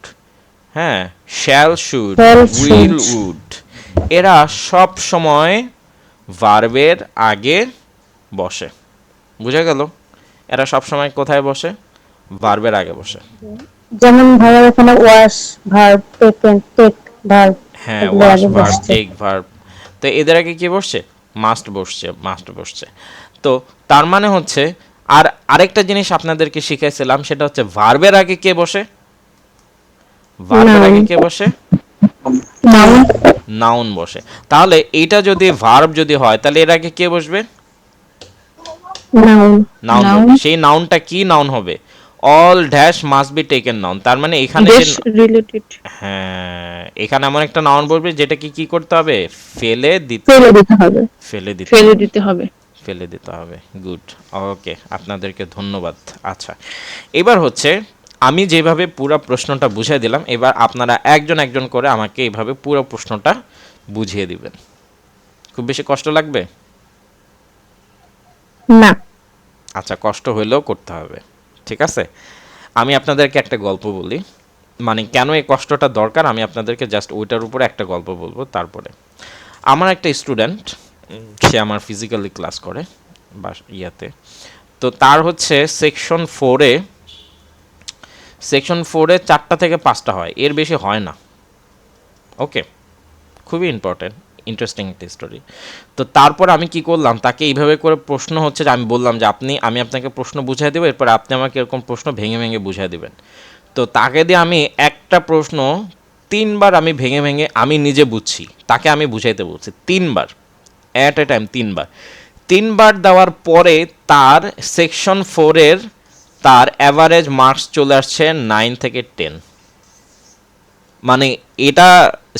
হ্যাঁ, shall, should,
Shall,
will,
should।
Would, এরা সব সময় ভার্বের আগে বসে। বুঝা গেল? এরা সব সময় কোথায় বসে? ভার্বের আগে বসে।
যেমন ভাইয়া এখানে wash verb, taken take verb,
হ্যাঁ,
এগুলো
ওয়াশ
আগে
ভার্ব,
বসছে।
টেক ভার্ব, তো এদের আগে কি বসছে? মাস্ট বসছে, মাস্ট বসছে। তো তার মানে হচ্ছে, আর আরেকটা জিনিস আপনাদেরকে শিখাইছিলাম সেটা হচ্ছে ভার্বের আগে কে বসে? ভার্বের আগে কে বসে?
নাউন।
নাউন বসে। তাহলে এইটা যদি ভার্ব যদি হয় তাহলে এর আগে কে বসবে?
নাউন।
Noun
Noun।
বসবে। সেই নাউনটা কি নাউন হবে? All dash must be taken noun. তার মানে এখানে যে,
বেশ রিলেটেড।
হ্যাঁ, এখানে এমন একটা নাউন বসবে যেটাকে কি করতে হবে? ফেলে দিতে,
ফেলে দিতে হবে।
ফেলে দিতে
ফেলে
হবে,
দিতে হবে।
ফেলে দিতে হবে। গুড, ওকে, আপনাদেরকে ধন্যবাদ। আচ্ছা, এবার হচ্ছে আমি যেভাবে পুরো প্রশ্নটা বুঝিয়ে দিলাম, এবার আপনারা একজন একজন করে আমাকে এইভাবে পুরো প্রশ্নটা বুঝিয়ে দিবেন। খুব বেশি কষ্ট লাগবে?
না।
আচ্ছা, কষ্ট হইলেও করতে হবে, ঠিক আছে? আমি আপনাদেরকে একটা গল্প বলি, মানে কেন এই কষ্টটা দরকার আমি আপনাদেরকে জাস্ট ওইটার উপরে একটা গল্প বলবো। তারপরে আমার একটা স্টুডেন্ট, সে আমার ফিজিক্যালি ক্লাস করে বা ইয়াতে, তো তার হচ্ছে সেকশন 4-এ 4টা থেকে 5টা হয়, এর বেশি হয় না। ওকে, খুবই ইন্টারেস্টিং একটা স্টোরি। তো তারপর আমি কি করলাম, তাকে এইভাবে করে প্রশ্ন হচ্ছে যে আমি বললাম যে আমি আপনাকে প্রশ্ন বুঝিয়ে দেবো, এরপর আপনি আমাকে এরকম প্রশ্ন ভেঙে ভেঙে বুঝিয়ে দেবেন। তো তাকে দিয়ে আমি একটা প্রশ্ন 3বার আমি ভেঙে ভেঙে আমি নিজে বুঝছি, তাকে আমি বুঝাইতে বলছি 3বার, অ্যাট এ টাইম 3বার দেওয়ার পরে তার সেকশন 4-এর তার অ্যাভারেজ মার্কস চলে আসছে 9 থেকে 10। মানে এটা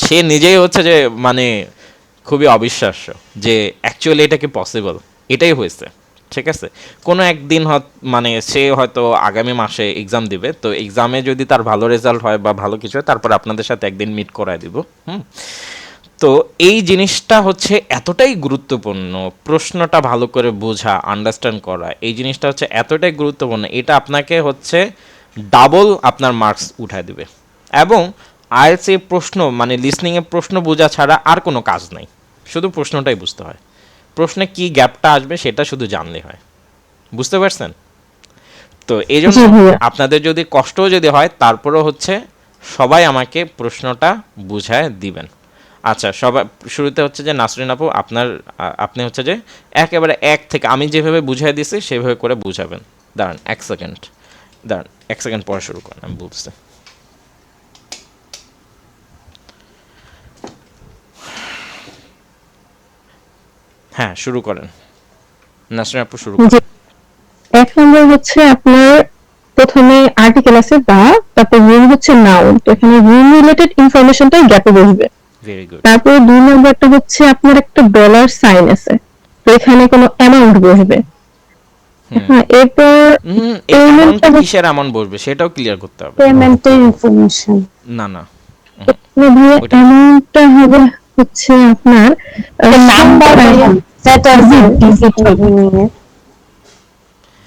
সে নিজেই হচ্ছে যে মানে খুবই অবিশ্বাস্য যে অ্যাকচুয়ালি এটা কি পসিবল, এটাই হয়েছে। ঠিক আছে, কোনো একদিন মানে সে হয়তো আগামী মাসে এক্সাম দিবে, তো এক্সামে যদি তার ভালো রেজাল্ট হয় বা ভালো কিছু হয়, তারপর আপনাদের সাথে একদিন মিট করায় দিব। তো এই জিনিসটা হচ্ছে এতটাই গুরুত্বপূর্ণ, প্রশ্নটা ভালো করে বোঝা, আন্ডারস্ট্যান্ড করা, এই জিনিসটা হচ্ছে এতটাই গুরুত্বপূর্ণ, এটা আপনাকে হচ্ছে ডাবল আপনার মার্কস উঠায় দিবে। এবং আইএলটিএস এর প্রশ্ন মানে লিসনিংয়ের প্রশ্ন বোঝা ছাড়া আর কোনো কাজ নাই, শুধু প্রশ্নটাই বুঝতে হয়, প্রশ্নে কি গ্যাপটা আসবে সেটা শুধু জানলে হয়। বুঝতে পারছেন? তো এই জন্য
জি ভাইয়া।
আপনাদের যদি কষ্টও যদি হয়, তারপরেও হচ্ছে সবাই আমাকে প্রশ্নটা বুঝায় দিবেন। আচ্ছা, সবাই শুরুতে হচ্ছে যে নাসরিন আপু আপনি হচ্ছে যে একেবারে 1 থেকে আমি যেভাবে বুঝাই দিছি সেভাবে করে বুঝাবেন। দাঁড়ান 1 সেকেন্ড পরে শুরু করেন, আমি বলছি। হ্যাঁ, শুরু করেন নাসরিন আপু, শুরু করেন।
যে 1 নম্বর হচ্ছে আপনার প্রথমে আর্টিকেল আছে দা, তারপর রুম হচ্ছে নাউন, তো এখানে রুম রিলেটেড ইনফরমেশনটা গ্যাপে বসবে।
Very good.
তারপর 2 নম্বরটা হচ্ছে আপনার একটা ডলার সাইন আছে, তো এখানে কোনো অ্যামাউন্ট বসবে। হ্যাঁ, এরপর
এই
পেমেন্টটা
অ্যামাউন্টটা কিসের অ্যামাউন্ট বসবে সেটাও ক্লিয়ার করতে হবে।
পেমেন্টের ইনফরমেশন।
না না,
ভাইয়া
ওইটা
অ্যামাউন্টটা হবে হচ্ছে আপনার
নাম্বার সেট আছে ডিজিট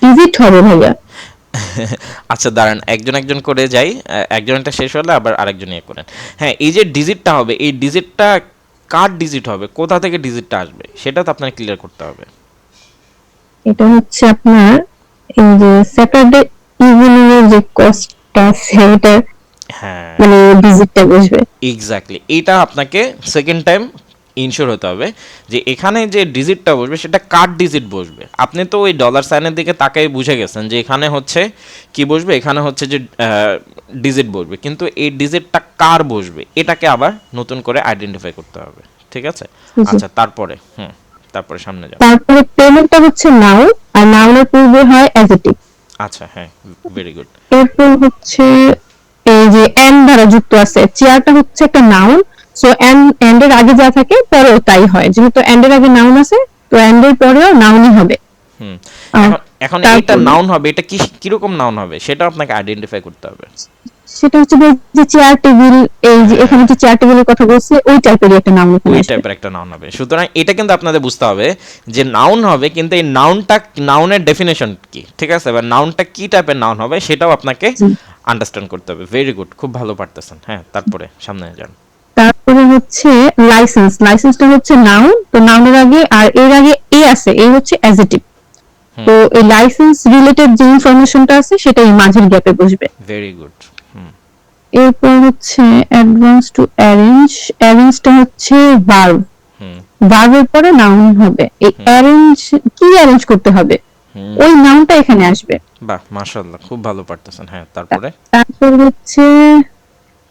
ডিজিট হবে ভাইয়া।
আচ্ছা দাঁড়ান, একজন করে যাই, একজনটা শেষ হলে আবার আরেকজন ইয়ে করেন। হ্যাঁ, এই যে ডিজিটটা হবে, এই ডিজিটটা কার ডিজিট হবে, কোথা থেকে ডিজিটটা আসবে সেটা তো আপনার ক্লিয়ার করতে হবে।
এটা হচ্ছে আপনার এই যে স্যাটারডে ইভিনিং এর যে কস্টটা সেটা
হ্যাঁ,
মানে ডিজিটটা বসবে।
এক্স্যাক্টলি, এইটা আপনাকে সেকেন্ড টাইম ইনশিওর হতে হবে যে এখানে যে ডিজিটটা বসবে সেটা কার ডিজিট বসবে। আপনি তো ওই ডলার সাইনের দিকে তাকাই বুঝে গেছেন যে এখানে হচ্ছে কি বসবে, এখানে হচ্ছে যে ডিজিট বসবে, কিন্তু এই ডিজিটটা কার বসবে এটাকে আবার নতুন করে আইডেন্টিফাই করতে হবে। ঠিক আছে, আচ্ছা তারপরে তারপরে সামনে যাও।
তারপরে পেমেন্টটা হচ্ছে নাউন, আর নাউনের পূর্বে হয় অ্যাডজেক্টিভ।
আচ্ছা, হ্যাঁ, ভেরি গুড।
এরপর হচ্ছে এই যে এন্ড দ্বারা যুক্ত আছে, চেয়ারটা হচ্ছে একটা নাউন, সো এন্ড এর আগে যা থাকে পরেও তাই হয়, যেহেতু এন্ড এর আগে নাউন আছে তো এন্ড এর পরেও নাউনই হবে।
হুম,
আর
এখন
তারপরে-
এটা নাউন হবে, এটা কিরকম নাউন হবে সেটা আপনাকে আইডেন্টিফাই করতে হবে।
সেটা হচ্ছে যে চেয়ার টেবিল, এই যে এখানে যে চেয়ার টেবিলের কথা বলছে ওই টাইপের একটা নাউন এখানে
ওই
আসবে।
টাইপের একটা নাউন হবে। সুতরাং এটা কিন্তু আপনাদের বুঝতে হবে যে নাউন হবে, কিন্তু এই নাউনের ডেফিনেশন কি, ঠিক আছে, এবার নাউনটা কি টাইপের নাউন হবে সেটাও আপনাকে আন্ডারস্ট্যান্ড করতে হবে। ভেরি গুড, খুব ভালো পারতেছেন। হ্যাঁ, তারপরে সামনে যান।
তারপরে হচ্ছে লাইসেন্সটা হচ্ছে নাউন, তো নাউনের আগে আর এর আগে এ আছে, এই হচ্ছে অ্যাডজেক্টিভ, তো এই লাইসেন্স রিলেটেড যে ইনফরমেশনটা আছে সেটা এই মাঝের গ্যাপে বসবে।
Very good.
এরপর হচ্ছে অ্যাডভান্স টু অ্যারেঞ্জটা হচ্ছে ভার্ব, ভার্বের পরে নাউন হবে। এই কি অ্যারেঞ্জ করতে হবে ওই নাউনটা এখানে আসবে।
বাহ, মাশাআল্লাহ, খুব ভালো পারতেছেন। হ্যাঁ, তারপরে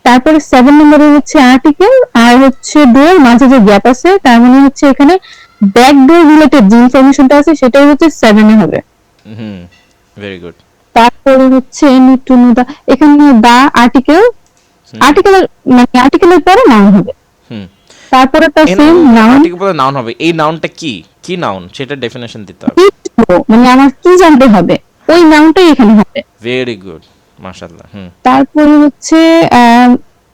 তারপরে 7 নম্বরে হচ্ছে আর্টিকেল, আর হচ্ছে ডোর মাঝে যে গ্যাপ আছে, তার মানে হচ্ছে এখানে ব্যাক ডোর রিলেটেড যে ইনফরমেশনটা আছে সেটাই হচ্ছে 7 এ হবে।
Very good.
তারপরে হচ্ছে নিড টু নো দা, এখানে দা আর্টিকেল, মানে আর্টিকেলের পরে নাউন হবে। তারপরে তার সেম নাউন,
আর্টিকেল বলে নাউন হবে, এই নাউনটা কি নাউন সেটা ডেফিনেশন দিতে হবে।
মানে আমার কি জানতে হবে ওই নাউনটাই এখানে হবে।
ভেরি গুড, মাশাআল্লাহ।
তারপরে হচ্ছে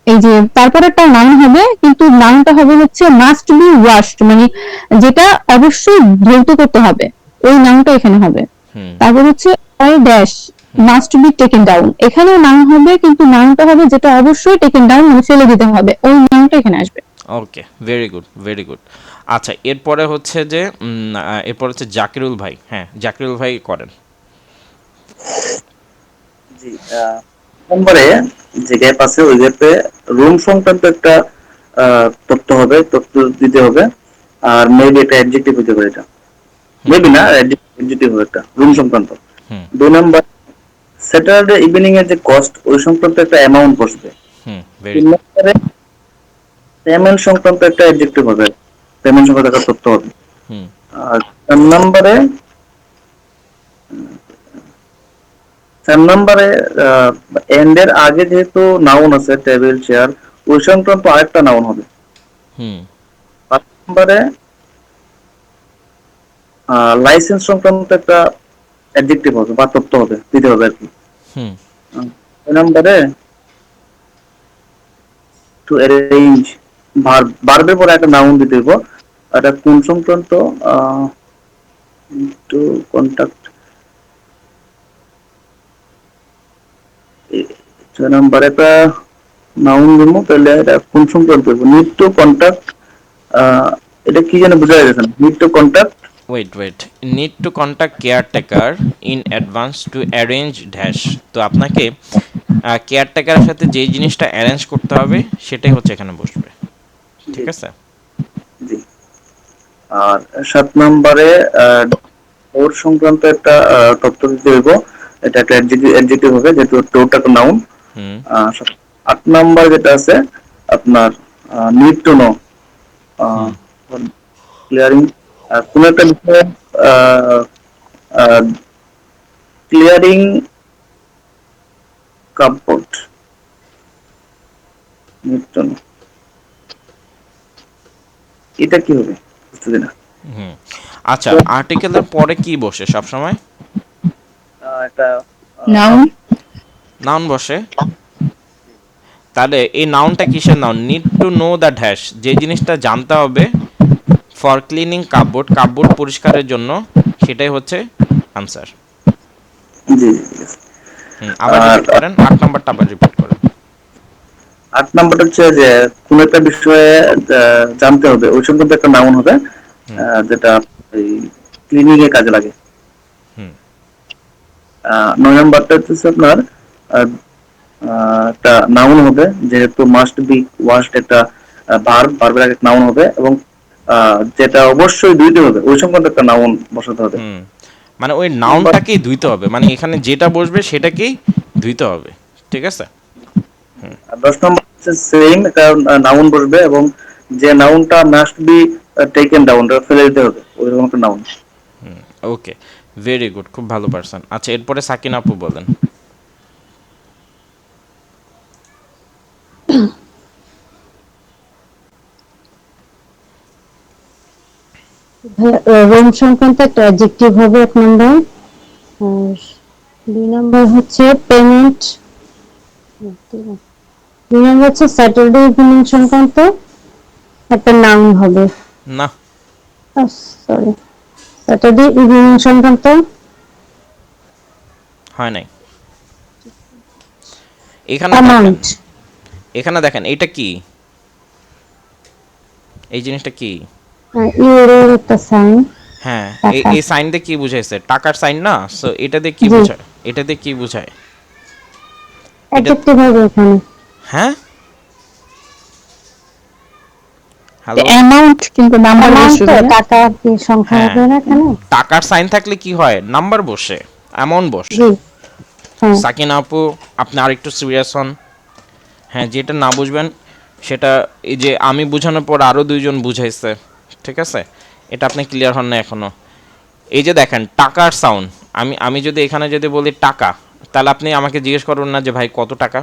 এই যে তারপরে একটা নাউন হবে, কিন্তু নাউনটা হবে হচ্ছে মাস্ট বি ওয়াশড, মানে যেটা অবশ্যই ধৌত করতে হবে, ওই নাউনটা এখানে হবে। তারপর হচ্ছে all dash must be taken down, এখানে নাউন হবে কিন্তু নাউনটা হবে যেটা অবশ্যই টেকেন ডাউন, মানে ফেলে দিতে হবে, ওই নাউনটা এখানে আসবে।
ওকে, ভেরি গুড। আচ্ছা, এরপরে হচ্ছে যে জাকিরুল ভাই। হ্যাঁ, জাকিরুল ভাই করেন।
জি, নম্বরে যে গ্যাপ আছে ওই গ্যাপে রুম সংক্রান্ত একটা তথ্য হবে, তথ্য দিতে হবে। আর মেবি একটা অ্যাডজেক্টিভ হতে পারে এটা, মেবি না, অ্যাডজেক্টিভ হবে একটা রুম সংক্রান্ত।
হুম
2 নম্বর, স্যাটারডে ইভিনিং এর যে কস্ট ওই সংক্রান্ত একটা অ্যামাউন্ট বসবে।
হুম ভেরি
3 নম্বরে পেমেন্ট সংক্রান্ত একটা অ্যাডজেক্টিভ হবে, পেমেন্ট সংক্রান্ত একটা তথ্য হবে।
হুম
আর 4 নম্বরে, 4 নম্বরে এন্ড এর আগে যেহেতু নাউন আছে টেবিল চেয়ার, ওই সংক্রান্ত আরেকটা নাউন হবে।
হুম
5 নম্বরে লাইসেন্স সংক্রান্ত একটা অ্যাডজেক্টিভ হবে বা তথ্য হবে, দিতে হবে আর কি।
হুম
6 নম্বরে টু অ্যারেঞ্জ, ভার্বের পরে একটা নাউন দিতে হবে। এটা কোন সংক্রান্ত, টু কন্টাক্ট। 6 নম্বরে একটা নাউন দিব, তাহলে এটা কোন সংক্রান্ত হবে, নিড টু কন্টাক্ট। এটা কি যেন বোঝা যাচ্ছে না, need to contact.
Wait need to contact caretaker in advance to arrange dash. তো আপনাকে কেয়ারটেকারের সাথে যে জিনিসটা অ্যারেঞ্জ করতে হবে সেটাই হচ্ছে এখানে বসবে, ঠিক আছে?
জি। আর 7 নম্বরে ওর সংক্রান্ত একটা তথ্য দিতে হইব, এটা একটা অ্যাডজেক্টিভ হবে যেহেতু টোটা একটা নাউন।
হুম
8 নম্বর যেটা আছে আপনার need to know,
hmm
clearing কোন একটা বিষয়ে ক্লিয়ারিং কাপড়, নিড টু নো, এটা কি হবে বুঝতেছি না।
হুম আচ্ছা, আর্টিকেলের পরে কি বসে সব সময়?
একটা
নাউন।
নাউন বসে। তাহলে এই নাউনটা কিসের noun? Need to know the dash, যে জিনিসটা জানতে হবে ফর ক্লিনিং কাপবোর্ড, কাপবোর্ড পরিষ্কারের জন্য, সেটাই হচ্ছে আনসার।
জি।
আবার
আর
রিপিট করেন, 8 নম্বরটা আবার রিপিট করেন।
8 নম্বরটা হচ্ছে যে কোন একটা বিষয়ে জানতে হবে ওই সংক্রান্ত একটা নাউন হবে,
হুম
যেটা এই ক্লিনিং এ কাজে লাগে।
হুম
9 নম্বরটা হচ্ছে আপনার আহ, একটা নাউন হবে, যেহেতু মাস্ট বি ওয়াস্ট একটা ভার্বের আগে নাউন হবে, এবং যেটা অবশ্যই দুইতে হবে ওই সংক্রান্ত একটা নাউন বসাতে হবে।
হুম মানে ওই
নাম্বার
নাউনটাকেই ধুইতে হবে, মানে এখানে যেটা বসবে সেটাকেই ধুইতে হবে, ঠিক আছে?
10 নম্বর হচ্ছে সেম, কারণ নাউন বসবে এবং যে নাউনটা মাস্ট বি টেকেন ডাউন, ফেলে দিতে হবে ওইরকম একটা নাউন।
ওকে, ভেরি গুড, খুব ভালো পারসন। আচ্ছা, এরপরে সাকিন আপু বলেন।
রুম সংক্রান্ত একটা অ্যাডজেক্টিভ হবে 1 নম্বর। আর 2 নম্বর হচ্ছে পেমেন্ট, 2 নম্বর হচ্ছে স্যাটারডে ইভিনিং সংক্রান্ত একটা নাউন হবে।
না,
সরি, স্যাটারডে ইভিনিং সংক্রান্ত
হয় নাই। এখানে দেখেন,
অ্যামাউন্ট।
এখানে দেখেন, এটা কি, এই জিনিসটা কি?
ইউরোর একটা সাইন।
হ্যাঁ,
টাকা।
এই সাইন দিয়ে কি বুঝাইছে? টাকার সাইন না? সো এটা দিয়ে কি
জি।
বুঝায়? এটা দিয়ে কি বুঝায়? এটা,
অ্যাডজেক্টিভ হবে এখানে।
হ্যাঁ, হ্যালো,
অ্যামাউন্ট কিন্তু নাম্বার
অ্যামাউন্ট তো
বসবে না?
টাকা কি সংখ্যা
হ্যাঁ,
হবে না এখানে?
টাকার সাইন থাকলে কি হয়? নাম্বার বসে, অ্যামাউন্ট বসে।
জি। হ্যাঁ।
সাকিন আপু, আপনি আরেকটু সিরিয়াস হন। হ্যাঁ, যেটা না বুঝবেন সেটা, এই যে আমি বোঝানোর পর আরও 2জন বুঝাইছে, ঠিক আছে? এটা আপনি ক্লিয়ার হন না এখনো। এই যে দেখেন টাকার সাউন্ড, আমি যদি এখানে যদি বলি টাকা, তাহলে আপনি আমাকে জিজ্ঞেস করবেন না যে ভাই কত টাকা?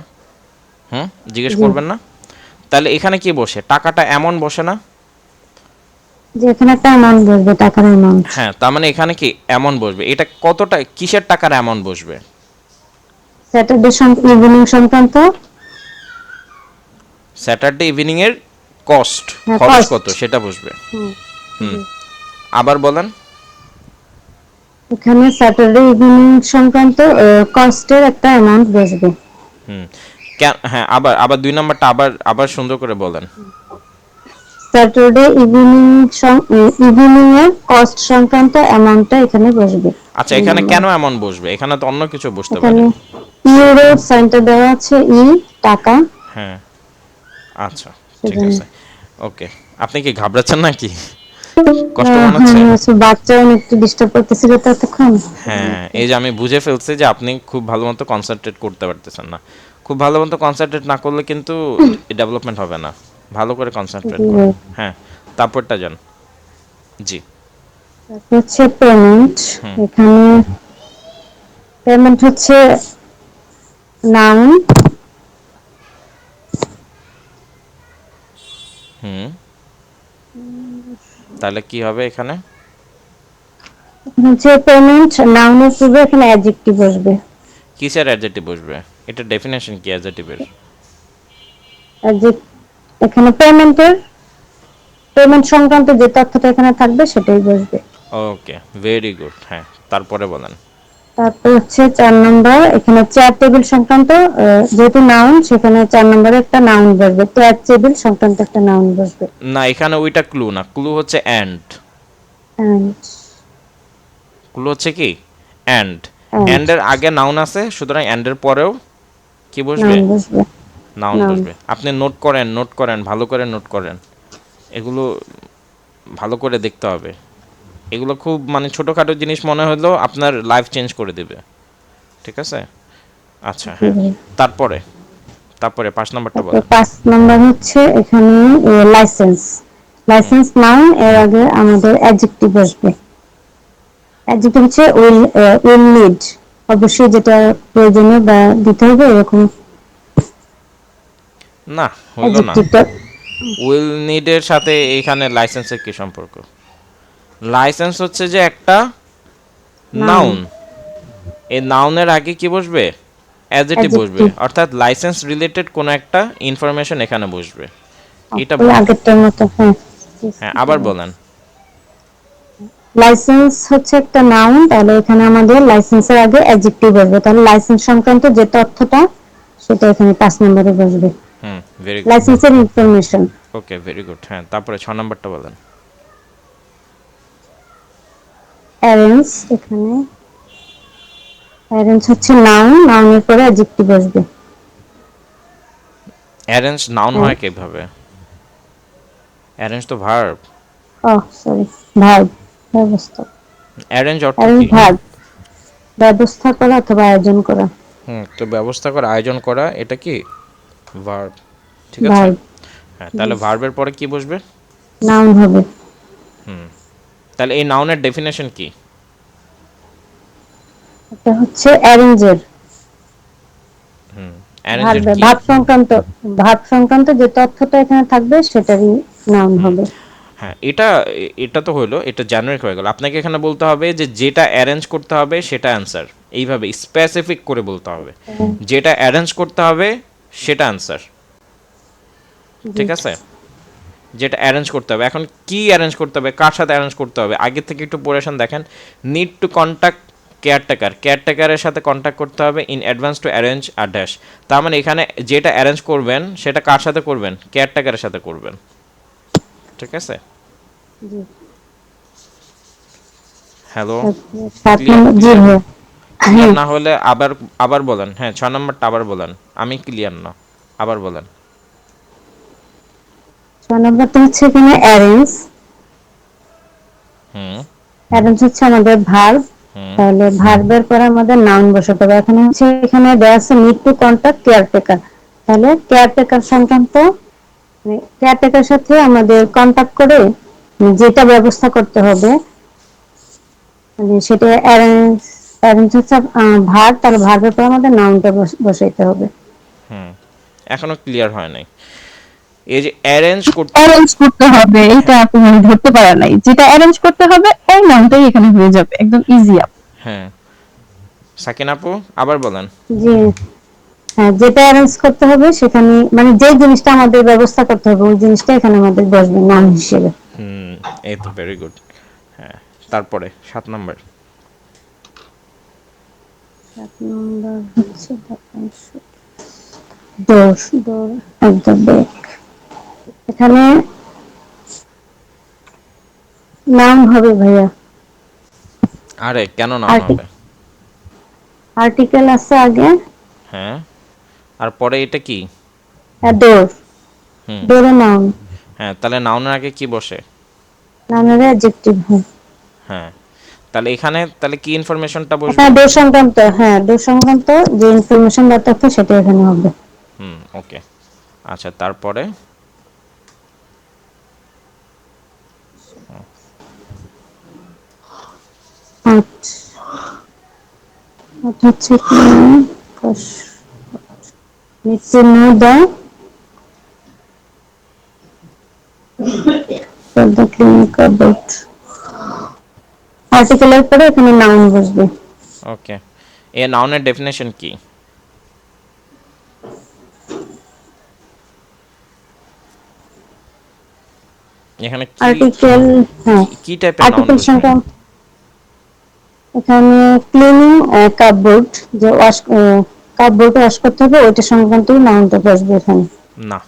জিজ্ঞেস
জি।
করবেন না? তাহলে এখানে কি বসে? টাকাটা এমন বসে না?
যে এখানে একটা অ্যামাউন্ট বসবে, টাকার অ্যামাউন্ট।
হ্যাঁ, তার মানে এখানে কি এমন বসবে? এটা কতটা, কিসের টাকার এমন বসবে?
স্যাটারডে ইভিনিং সংক্রান্ত।
স্যাটারডে ইভিনিং এর কস্ট,
হ্যাঁ,
খরচ
cost।
কত সেটা বসবে।
হুম।
হুম আবার বলেন।
এখানে স্যাটারডে ইভিনিং সংক্রান্ত কস্টের একটা অ্যামাউন্ট বসবে।
হুম হ্যাঁ, আবার আবার 2 নাম্বারটা আবার আবার সুন্দর করে বলেন।
স্যাটারডে ইভিনিং এর কস্ট সংক্রান্ত অ্যামাউন্টটা এখানে বসবে।
আচ্ছা, এখানে কেন এমন বসবে? এখানে তো অন্য কিছু বসতে পারে।
এখানে ইউরো সাইনটা দেওয়া আছে, টাকা,
হ্যাঁ, আচ্ছা, ঠিক
সেখানে।
আছে, ওকে। আপনি কি ঘাবড়াচ্ছেন নাকি? কষ্ট
হ্যাঁ,
মনে হচ্ছে?
বাচ্চাও একটু ডিস্টার্ব করতেছিল তো এতক্ষণ।
হ্যাঁ, এই যে আমি বুঝে ফেলছি যে আপনি খুব ভালো মতো কনসেন্ট্রেট করতে পারতেছেন না। খুব ভালো মতো কনসেন্ট্রেট না করলে কিন্তু ডেভেলপমেন্ট হবে না। ভালো করে কনসেন্ট্রেট
জি,
করুন। হ্যাঁ, তারপরটা যান। জি।
হচ্ছে পেমেন্ট।
হুম।
এখানে পেমেন্ট হচ্ছে নাউন,
হুম, তাহলে কি হবে এখানে?
হচ্ছে পেমেন্ট নাউনের পূর্বে এখানে অ্যাডজেক্টিভ বসবে।
কিসের অ্যাডজেক্টিভ বসবে? এটা ডেফিনেশন কি অ্যাডজেক্টিভের?
এখানে পেমেন্ট সংক্রান্ত যে তথ্যটা এখানে থাকবে সেটাই বসবে।
ওকে, ভেরি গুড। হ্যাঁ, তারপরে বলেন।
তারপর হচ্ছে 4 নম্বর, এখানে চেয়ার টেবিল সংক্রান্ত, যেহেতু নাউন সেখানে 4 নম্বরে একটা নাউন বসবে, চেয়ার টেবিল সংক্রান্ত একটা নাউন বসবে।
না, এখানে ওইটা ক্লু না, ক্লু হচ্ছে অ্যান্ড।
And
ক্লু হচ্ছে কি অ্যান্ড।
and
অ্যান্ডের আগে নাউন আছে, সুতরাং অ্যান্ডের পরেও কি বসবে?
নাউন বসবে।
Noun
noun.
বসবে। আপনি নোট করেন, নোট করেন, ভালো করে নোট করেন। এগুলো ভালো করে দেখতে হবে। এগুলো খুব মানে ছোটোখাটো জিনিস মনে হলেও আপনার লাইফ চেঞ্জ করে দেবে। ঠিক আছে? আচ্ছা, হ্যাঁ, তারপরে তারপরে 5 নম্বরটা
তারপর
বলেন।
5 নম্বর হচ্ছে এখানে লাইসেন্স। লাইসেন্স নাউন, এর আগে আমাদের অ্যাডজেক্টিভ বসবে। অ্যাডজেক্টিভ হচ্ছে উইল নিড, অবশ্যই যেটা প্রয়োজনীয় বা দিতে হবে এরকম
না, হইল না।
অ্যাডজেক্টিভটা।
উইল নিডের সাথে এখানে লাইসেন্সের কি সম্পর্ক? লাইসেন্স হচ্ছে যে একটা নাউন। এই নাউনের আগে কি বসবে? অ্যাডজেক্টিভ বসবে,
অ্যাডজেক্টিভ
অর্থাৎ লাইসেন্স রিলেটেড কোনো একটা ইনফরমেশন এখানে বসবে। এটা
ওই আগেরটার মতো, হ্যাঁ।
হ্যাঁ, আবার বলেন।
লাইসেন্স হচ্ছে একটা নাউন, তাহলে এখানে আমাদের লাইসেন্সের আগে অ্যাডজেক্টিভ বসবে, তাহলে লাইসেন্স সংক্রান্ত যে তথ্যটা সেটা এখানে 5 নম্বরে বসবে।
হুম, ভেরি গুড।
লাইসেন্সের ইনফরমেশন।
ওকে, ভেরি গুড। হ্যাঁ, তারপরে 6 নম্বরটা বলেন।
অ্যারেঞ্জ, এখানে অ্যারেঞ্জ হচ্ছে নাউন, নাউনের পরে অ্যাডজেক্টিভ বসবে।
অ্যারেঞ্জ নাউন
হ্যাঁ।
হয় কিভাবে? অ্যারেঞ্জ তো ভার্ব।
সরি, ভার্ব, ব্যবস্থা।
অ্যারেঞ্জ অর্থ
অ্যারেঞ্জ
কি?
ভার্ব, ব্যবস্থা করা অথবা আয়োজন করা।
হুম, তো ব্যবস্থা করা, আয়োজন করা, এটা কি ভার্ব? ঠিক আছে।
ভার্ব।
হ্যাঁ, তাহলে ভার্বের পরে কি বসবে?
নাউন হবে।
তাহলে এই নাউনের ডেফিনেশন কি?
এটা হচ্ছে অ্যারেঞ্জের
অ্যারেঞ্জের কি?
ভাব সংক্রান্ত যে তথ্যটা এখানে থাকবে সেটারই নাউন হবে।
হ্যাঁ, এটা এটা তো হলো, এটা জেনারিক হয়ে গেল। আপনাকে এখানে বলতে হবে যে যেটা অ্যারেঞ্জ করতে হবে সেটা অ্যান্সার। এইভাবে স্পেসিফিক করে বলতে হবে, যেটা অ্যারেঞ্জ করতে হবে সেটা অ্যান্সার। ঠিক আছে? যেটা অ্যারেঞ্জ করতে হবে, এখন কি অ্যারেঞ্জ করতে হবে, কার সাথে অ্যারেঞ্জ করতে হবে, আগে থেকে একটু পড়েছেন দেখেন। নিড টু কন্ট্যাক্ট কেয়ারটেকারের সাথে কন্ট্যাক্ট করতে হবে ইন অ্যাডভান্স টু অ্যারেঞ্জ আর ড্যাশ। তার মানে এখানে যেটা অ্যারেঞ্জ করবেন সেটা কার সাথে করবেন? কেয়ারটেকারের সাথে করবেন। ঠিক আছে? হ্যালো,
সাত
ক্লিয়ার?
নম্বর, জি ভাইয়া।
ক্লিয়ার না হলে আবার আবার বলেন। হ্যাঁ, 6 নম্বরটা আবার বলেন। আমি ক্লিয়ার না, আবার বলেন।
6 নম্বরটা হচ্ছে এখানে অ্যারেঞ্জ।
হুম,
অ্যারেঞ্জ হচ্ছে আমাদের ভার্ব,
হুম,
তাহলে ভার্বের পরে আমাদের নাউন বসাতে হবে। এখন হচ্ছে এখানে দেওয়া আছে নিড টু কন্ট্যাক্ট কেয়ারটেকার, তাহলে কেয়ারটেকার সংক্রান্ত, মানে কেয়ারটেকার সাথে আমাদের কন্ট্যাক্ট করে যেটা ব্যবস্থা করতে হবে, মানে সেটা অ্যারেঞ্জ। অ্যারেঞ্জ হচ্ছে ভার্ব, তাহলে ভার্বের পরে আমাদের নাউনটা বসাইতে হবে।
হুম। এখনো ক্লিয়ার হয় নাই। এই যে অ্যারেঞ্জ করতে,
অ্যারেঞ্জ করতে হবে, এটা আপনি মানে ধরতে পারেন নাই, যেটা অ্যারেঞ্জ করতে হবে ওই নামটাই এখানে হয়ে যাবে, একদম ইজি আপ।
হ্যাঁ, সাকিন আপু আবার বলেন।
যে হ্যাঁ, যেটা অ্যারেঞ্জ করতে হবে সেখানে, মানে যে জিনিসটা আমাদের ব্যবস্থা করতে হবে ওই জিনিসটা এখানে আমাদের বসবে নাম হিসেবে।
হুম, এই তো ভেরি গুড। হ্যাঁ, তারপরে 7 নম্বর।
7 নম্বর হচ্ছে ডোর, ডোর অফ দ্য ব্যাক। এখানে নাউন হবে ভাইয়া।
আরে কেন নাউন
আর্টি
হবে?
আর্টিকেল আছে আগে,
হ্যাঁ, আর পরে এটা কি?
ডোর,
হুম,
ডোরে নাউন,
হ্যাঁ, তাহলে নাউনের আগে কি বসে?
নাউনের অ্যাডজেক্টিভ হয়।
হ্যাঁ, তাহলে এখানে তাহলে কি ইনফরমেশনটা বসবে?
এখানে ডোর সংক্রান্ত, হ্যাঁ ডোর সংক্রান্ত যে ইনফরমেশন বা তথ্য সেটা এখানে হবে।
হুম, ওকে। আচ্ছা, তারপরে?
আচ্ছা, এটা হচ্ছে কি, নিচে নো দা ক্লিনিক অ্যাবাউট, আর্টিকেলের পরে এখানে নাউন বসবে।
ওকে, এ নাউনের ডেফিনেশন কি? এখানে কি
আর্টিকেল, হ্যাঁ
কি টাইপের নাউন
আর্টিকেল
বসবে?
সংখ্যা এখানে ক্লিনিং কাপবোর্ড, যে ওয়াশ কাপবোর্ড ওয়াশ করতে হবে ওইটা সংক্রান্ত নাউনটা বসবে এখানে।
না,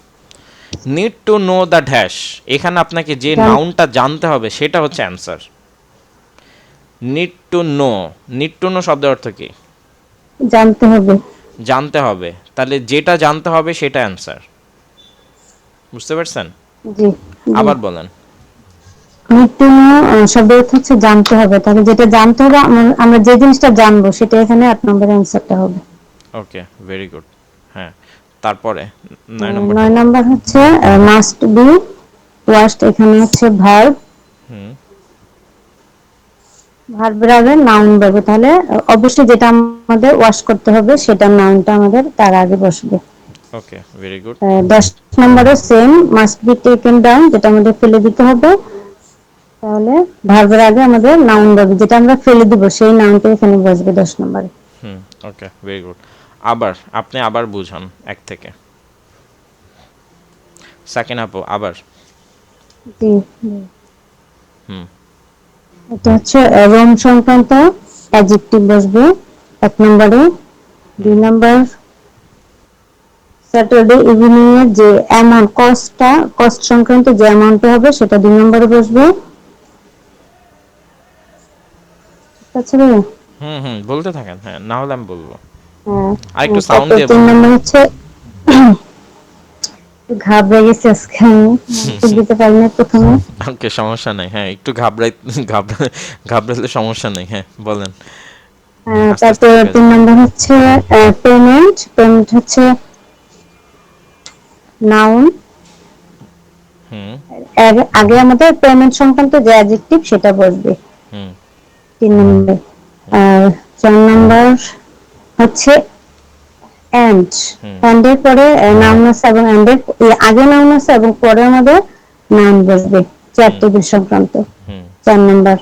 need to know the dash, এখানে আপনাকে যে
জান-
নাউনটা জানতে হবে সেটা হচ্ছে answer. Need to know, need to no শব্দের অর্থ কি?
জানতে হবে।
জানতে হবে, তাহলে যেটা জানতে হবে সেটা অ্যান্সার। বুঝতে পারছেন?
জি,
আবার বলেন।
নিড টু নো শব্দের অর্থ হচ্ছে জানতে হবে, তাহলে যেটা জানতে হবে আমরা যে জিনিসটা জানবো সেটা এখানে 8 নম্বরের অ্যান্সারটা হবে।
ওকে, ভেরি গুড। হ্যাঁ, তারপরে 9 নম্বরটা?
9 নাম্বার হচ্ছে মাস্ট বি ওয়াশড, এখানে হচ্ছে ভার্ব,
হুম,
ভার্বের আগে নাউন বসবে, তাহলে অবশ্যই যেটা আমাদের ওয়াশ করতে হবে সেটার নাউনটা আমাদের তার আগে বসবে।
ওকে, ভেরি গুড।
10 নম্বরে same must be taken down, যেটা আমাদের ফেলে দিতে হবে, তাহলে ভার্বের আগে আমাদের নাউন বসবে, যেটা আমরা ফেলে দিব সেই নাউনটা এখানে বসবে 10 নম্বরে।
হুম, ওকে, ভেরি গুড। আবার আপনি আবার বুঝান এক থেকে। সেকেন্ড আপু আবার।
জি,
হুম,
এটা হচ্ছে রোম সংক্রান্ত অ্যাডজেক্টিভ বসবে 1 নম্বরে। 2 নম্বর স্যাটারডে ইভিনিং এর যে অ্যামাউন্ট, কস্ট সংক্রান্ত যে অ্যামাউন্টটা হবে সেটা 2 নম্বরে বসবে। ঠিক আছে ভাইয়া?
হুম, হুম, বলতে থাকেন, হ্যাঁ, না হলে আমি বলবো।
হ্যাঁ,
আরেকটু সাউন্ড
তারপর
দিয়ে
3
বলেন।
নম্বর হচ্ছে ঘাবড়ে গেছে আজকে, আমি উত্তর দিতে পারিনি প্রথমে।
ওকে, সমস্যা নাই, হ্যাঁ, একটু ঘাবড়ালে সমস্যা নেই, হ্যাঁ, বলেন। আস্তে আস্তে
তারপর
শিখে
3
যান।
নম্বর হচ্ছে পেমেন্ট, পেমেন্ট হচ্ছে নাউন,
হুম,
আগে আমাদের পেমেন্ট সংক্রান্ত যে অ্যাডজেক্টিভ সেটা বসবে
হুম,
3 নম্বরে। আর 4 নম্বর হচ্ছে এন্ড,
হুম,
এন্ডের পরে নাউন আছে এবং এন্ডের আগে নাউন আছে এবং পরে আমাদের নাউন বসবে চ্যাপ্টার সংক্রান্ত,
হুম,
4 নম্বর।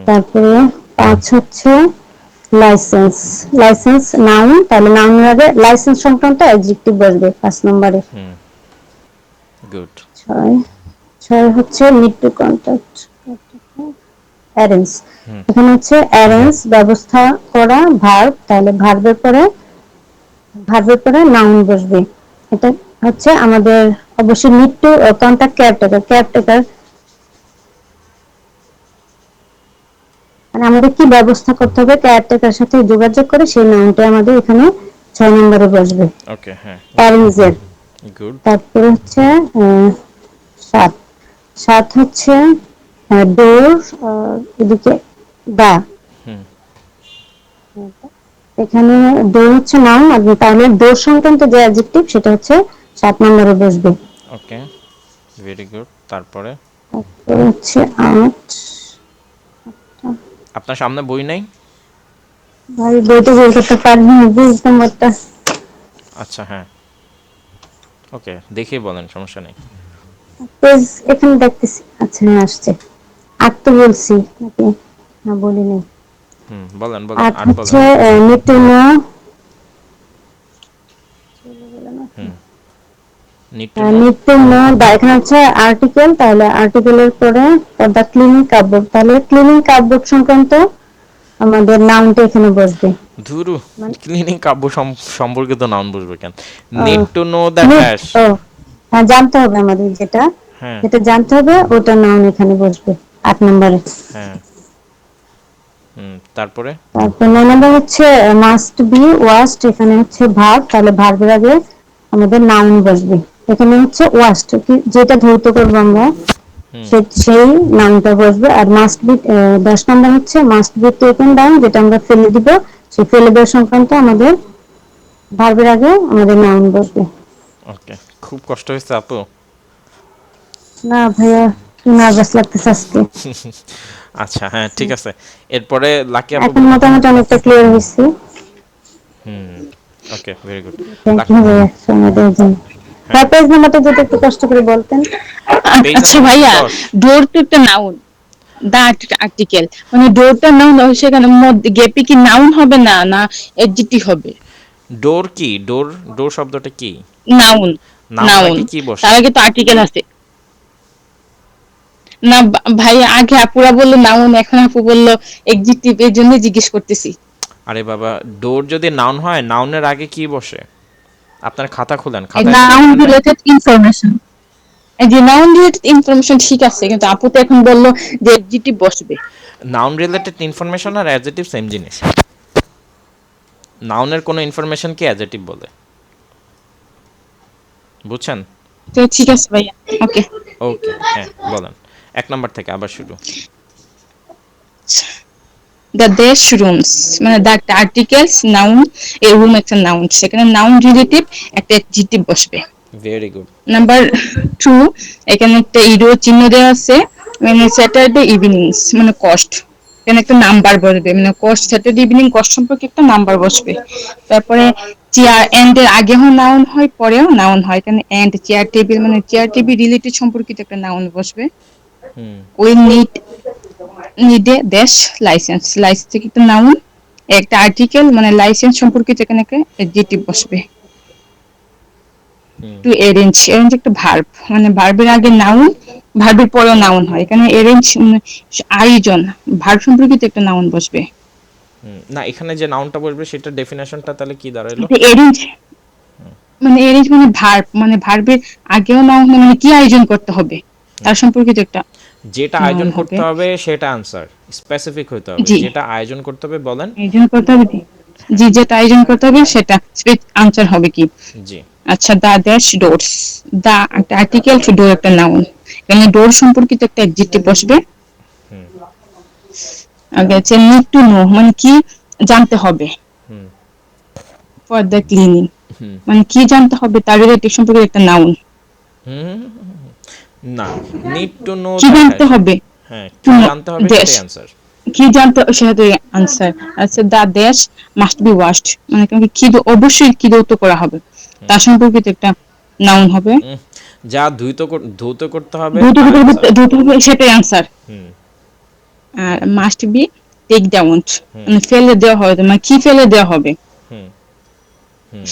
তারপরে 5 হচ্ছে লাইসেন্স, লাইসেন্স নাউন, তাহলে নাউনের আগে লাইসেন্স সংক্রান্ত অ্যাডজেক্টিভ বসবে 5 নম্বরে।
হুম, গুড।
6 হচ্ছে নিড টু কন্টাক্ট অ্যারেঞ্জ,
হুম,
এখানে হচ্ছে অ্যারেঞ্জ ব্যবস্থা করা ভার্ব, তাহলে ভার্বের পরে নাউন বসবে। এটা হচ্ছে আমাদের অবশ্যই need to contact caretaker, caretaker মানে আমাদের কি ব্যবস্থা করতে হবে কেয়ারটেকার সাথে যোগাযোগ করে সেই নাউনটা আমাদের এখানে 6 নম্বরে বসবে
ওকে, হ্যাঁ,
অ্যারেঞ্জের।
গুড।
তারপরে হচ্ছে 7, 7 হচ্ছে ডোর, এদিকে দা,
হুম,
এখানে ডোর হচ্ছে নাউন, তাহলে ডোর সংক্রান্ত যে অ্যাডজেক্টিভ সেটা হচ্ছে 7 নম্বরে বসবে।
ওকে, ভেরি গুড। তারপরে
তারপরে হচ্ছে 8,
আপনার সামনে বই নাই?
ভাই বইটা বের করতে পারিনি, বুঝতাম একটা
আচ্ছা, হ্যাঁ, ওকে, দেখেই বলেন, সমস্যা নেই।
পেজ এখানে দেখতেছি, আচ্ছা হ্যাঁ আসছে। 8 তো বলছি নাকি, না বলি নাই।
হুম, বলেন বলেন,
8
8
হচ্ছে
বলেন।
Need to know,
hmm, need to know.
Need to know the, এখানে হচ্ছে আর্টিকেল, তাহলে আর্টিকেলের পরে দ্য ক্লিনিং কাপবোর্ড, তাহলে ক্লিনিং কাপবোর্ড সংক্রান্ত আমাদের নাউনটা এখানে বসবে।
ধুরু,
মানে
ক্লিনিং কাব্য সম্পর্কে তো নাউন বুঝবে কেন? Need to know the
need-
dash.
ও হ্যাঁ, জানতে হবে আমাদের যেটা
হ্যাঁ,
যেটা জানতে হবে ওটা নাউন এখানে বসবে। 8 নম্বরে।
হ্যাঁ। তারপরে
তারপর 9 নম্বর হচ্ছে মাস্ট বি ওয়াস্ট, এখানে হচ্ছে ভার্ব, তাহলে ভার্বের আগে আমাদের নাউন বসবে। এখানে হচ্ছে ওয়াস্ট, যেটা ধৌত করবো আমরা সেই নাউনটা বসবে। আর মাস্ট বি 10 নম্বর হচ্ছে মাস্ট বি টেকেন ডাউন, যেটা আমরা ফেলে দিব, সেই ফেলে দেওয়া সংক্রান্ত আমাদের ভার্বের আগে আমাদের নাউন বসবে।
ওকে, খুব কষ্ট হয়েছে আপু।
না ভাইয়া, কি নার্ভাস লাগতেছে আজকে।
আচ্ছা হ্যাঁ ঠিক আছে, এরপরে লাকি আপু।
এখন মোটামুটি অনেকটা ক্লিয়ার হয়েছে।
ওকে, ভেরি গুড।
থ্যাংক ইউ ভাইয়া সময় দেওয়ার জন্য। পেজ নাম্বারটা যদি একটু কষ্ট করে বলতেন।
পেজ
আচ্ছা
নাম্বার
ভাইয়া,
10।
ডোর তো একটা নাউন, দা আর্টিকেল, মানে ডোরটা নাউন, সেখানে মধ্যে গেপে কি নাউন হবে না না অ্যাডজেক্টিভ হবে?
ডোর কি? ডোর, ডোর শব্দটা কি?
নাউন।
নাউনের
নাউন,
আগে কি বসে?
তার আগে তো আর্টিকেল আছে না? ভাই আগে আপুরা বললো নাউন, এখন আপু বললো এক্সিটিভ, এর জন্য জিজ্ঞেস করতেছি।
আরে বাবা, ডোর যদি নাউন হয়, নাউনের আগে কি বসে? আপনার খাতা খুলেন, খাতায় তো
নাউন
লিখবেন না?
Related information.
এই যে নাউন রিলেটেড ইনফরমেশন ঠিক আছে, কিন্তু আপু তো এখন বললো যে এক্সিটিভ বসবে।
নাউন রিলেটেড ইনফরমেশন আর অ্যাডজেক্টিভ সেম জিনিস। নাউনের কোনো ইনফরমেশনকে অ্যাডজেক্টিভ বলে, বুঝছেন?
তো ঠিক আছে ভাইয়া, ওকে।
ওকে, হ্যাঁ বলেন। 1 নাম্বার থেকে আবার শুরু।
দ্য দেশ রুমস, মানে দ্য একটা আর্টিকেলস, নাউন, এর রুম একটা নাউন, সেখানে নাউন রিলেটিভ একটা অ্যাডজেক্টিভ বসবে।
Very good.
নাম্বার 2, এখানে একটা ইরো চিহ্ন দেওয়া আছে, মানে স্যাটারডে ইভিনিংস মানে কস্ট, এখানে একটা নাম্বার বসবে, মানে কস্ট স্যাটারডে ইভিনিং কস্ট সম্পর্কে একটা নাম্বার বসবে। তারপরে চেয়ার এন্ড এর আগেও নাউন হয়, পরেও নাউন হয়, এখানে এন্ড চেয়ার টেবিল, মানে চেয়ার টেবিল রিলেটেড সম্পর্কিত একটা নাউন বসবে। উই নিড, নিডে দেশ লাইসেন্স, লাইসেন্স থেকে একটা নাউন, একটা আর্টিকেল, মানে লাইসেন্স সম্পর্কিত এখানে একটা অ্যাডজেক্টিভ বসবে। টু অ্যারেঞ্জ, অ্যারেঞ্জ একটা ভার্ব, মানে ভার্বের আগে নাউন, ভার্বের পরেও নাউন হয়, এখানে অ্যারেঞ্জ আয়োজন, ভার্ব সম্পর্কিত একটা নাউন বসবে।
না, এখানে যে নাউনটা বসবে সেটা ডেফিনেশনটা তাহলে কি দাঁড়াইলো?
অ্যারেঞ্জ মানে অ্যারেঞ্জ মানে ভার্ব, মানে ভার্বের আগেও নাউন, মানে কি আয়োজন করতে হবে তার সম্পর্কিত একটা
যেটা
নাউন
আয়োজন
হবে।
করতে হবে সেটা আনসার, স্পেসিফিক হতে হবে।
জি,
যেটা আয়োজন করতে হবে বলেন।
আয়োজন করতে হবে, জি যেটা আয়োজন করতে হবে সেটা আনসার হবে কি?
জি।
আচ্ছা, দা ড্যাশ ডোরস, দা একটা আর্টিকেল, ডোর একটা নাউন, এখানে ডোর সম্পর্কিত একটা অ্যাডজেক্টিভ বসবে। আগে আছে নিড টু নো, মানে কি জানতে হবে, ফর দ্য ক্লিনিং, মানে কি জানতে হবে তার রিলেটিভ সম্পর্কিত একটা নাউন।
না, নিড টু নো
কি জানতে হবে,
হ্যাঁ, কি জানতে হবে
দেশ,
সেটাই আনসার।
কি জানতে সেটা আনসার। আচ্ছা, দা দেশ মাস্ট বি ওয়াশড, মানে কি অবশ্যই কি ধৌত করা হবে তার সম্পর্কিত একটা নাউন হবে।
যা ধৌত করতে হবে
ধৌত
তার answer।
হবে সেটাই আনসার। আর মাস্ট বি টেক ডাউন, মানে ফেলে দেওয়া হবে, মানে কি ফেলে দেওয়া হবে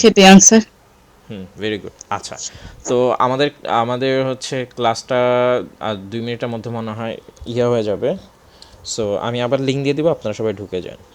সেটাই আনসার।
Very good. আচ্ছা, তো আমাদের আমাদের হচ্ছে ক্লাসটা আর 2 মিনিটের মধ্যে মনে হয় হয়ে যাবে। সো আমি আবার লিঙ্ক দিয়ে দিব, আপনারা সবাই ঢুকে যান।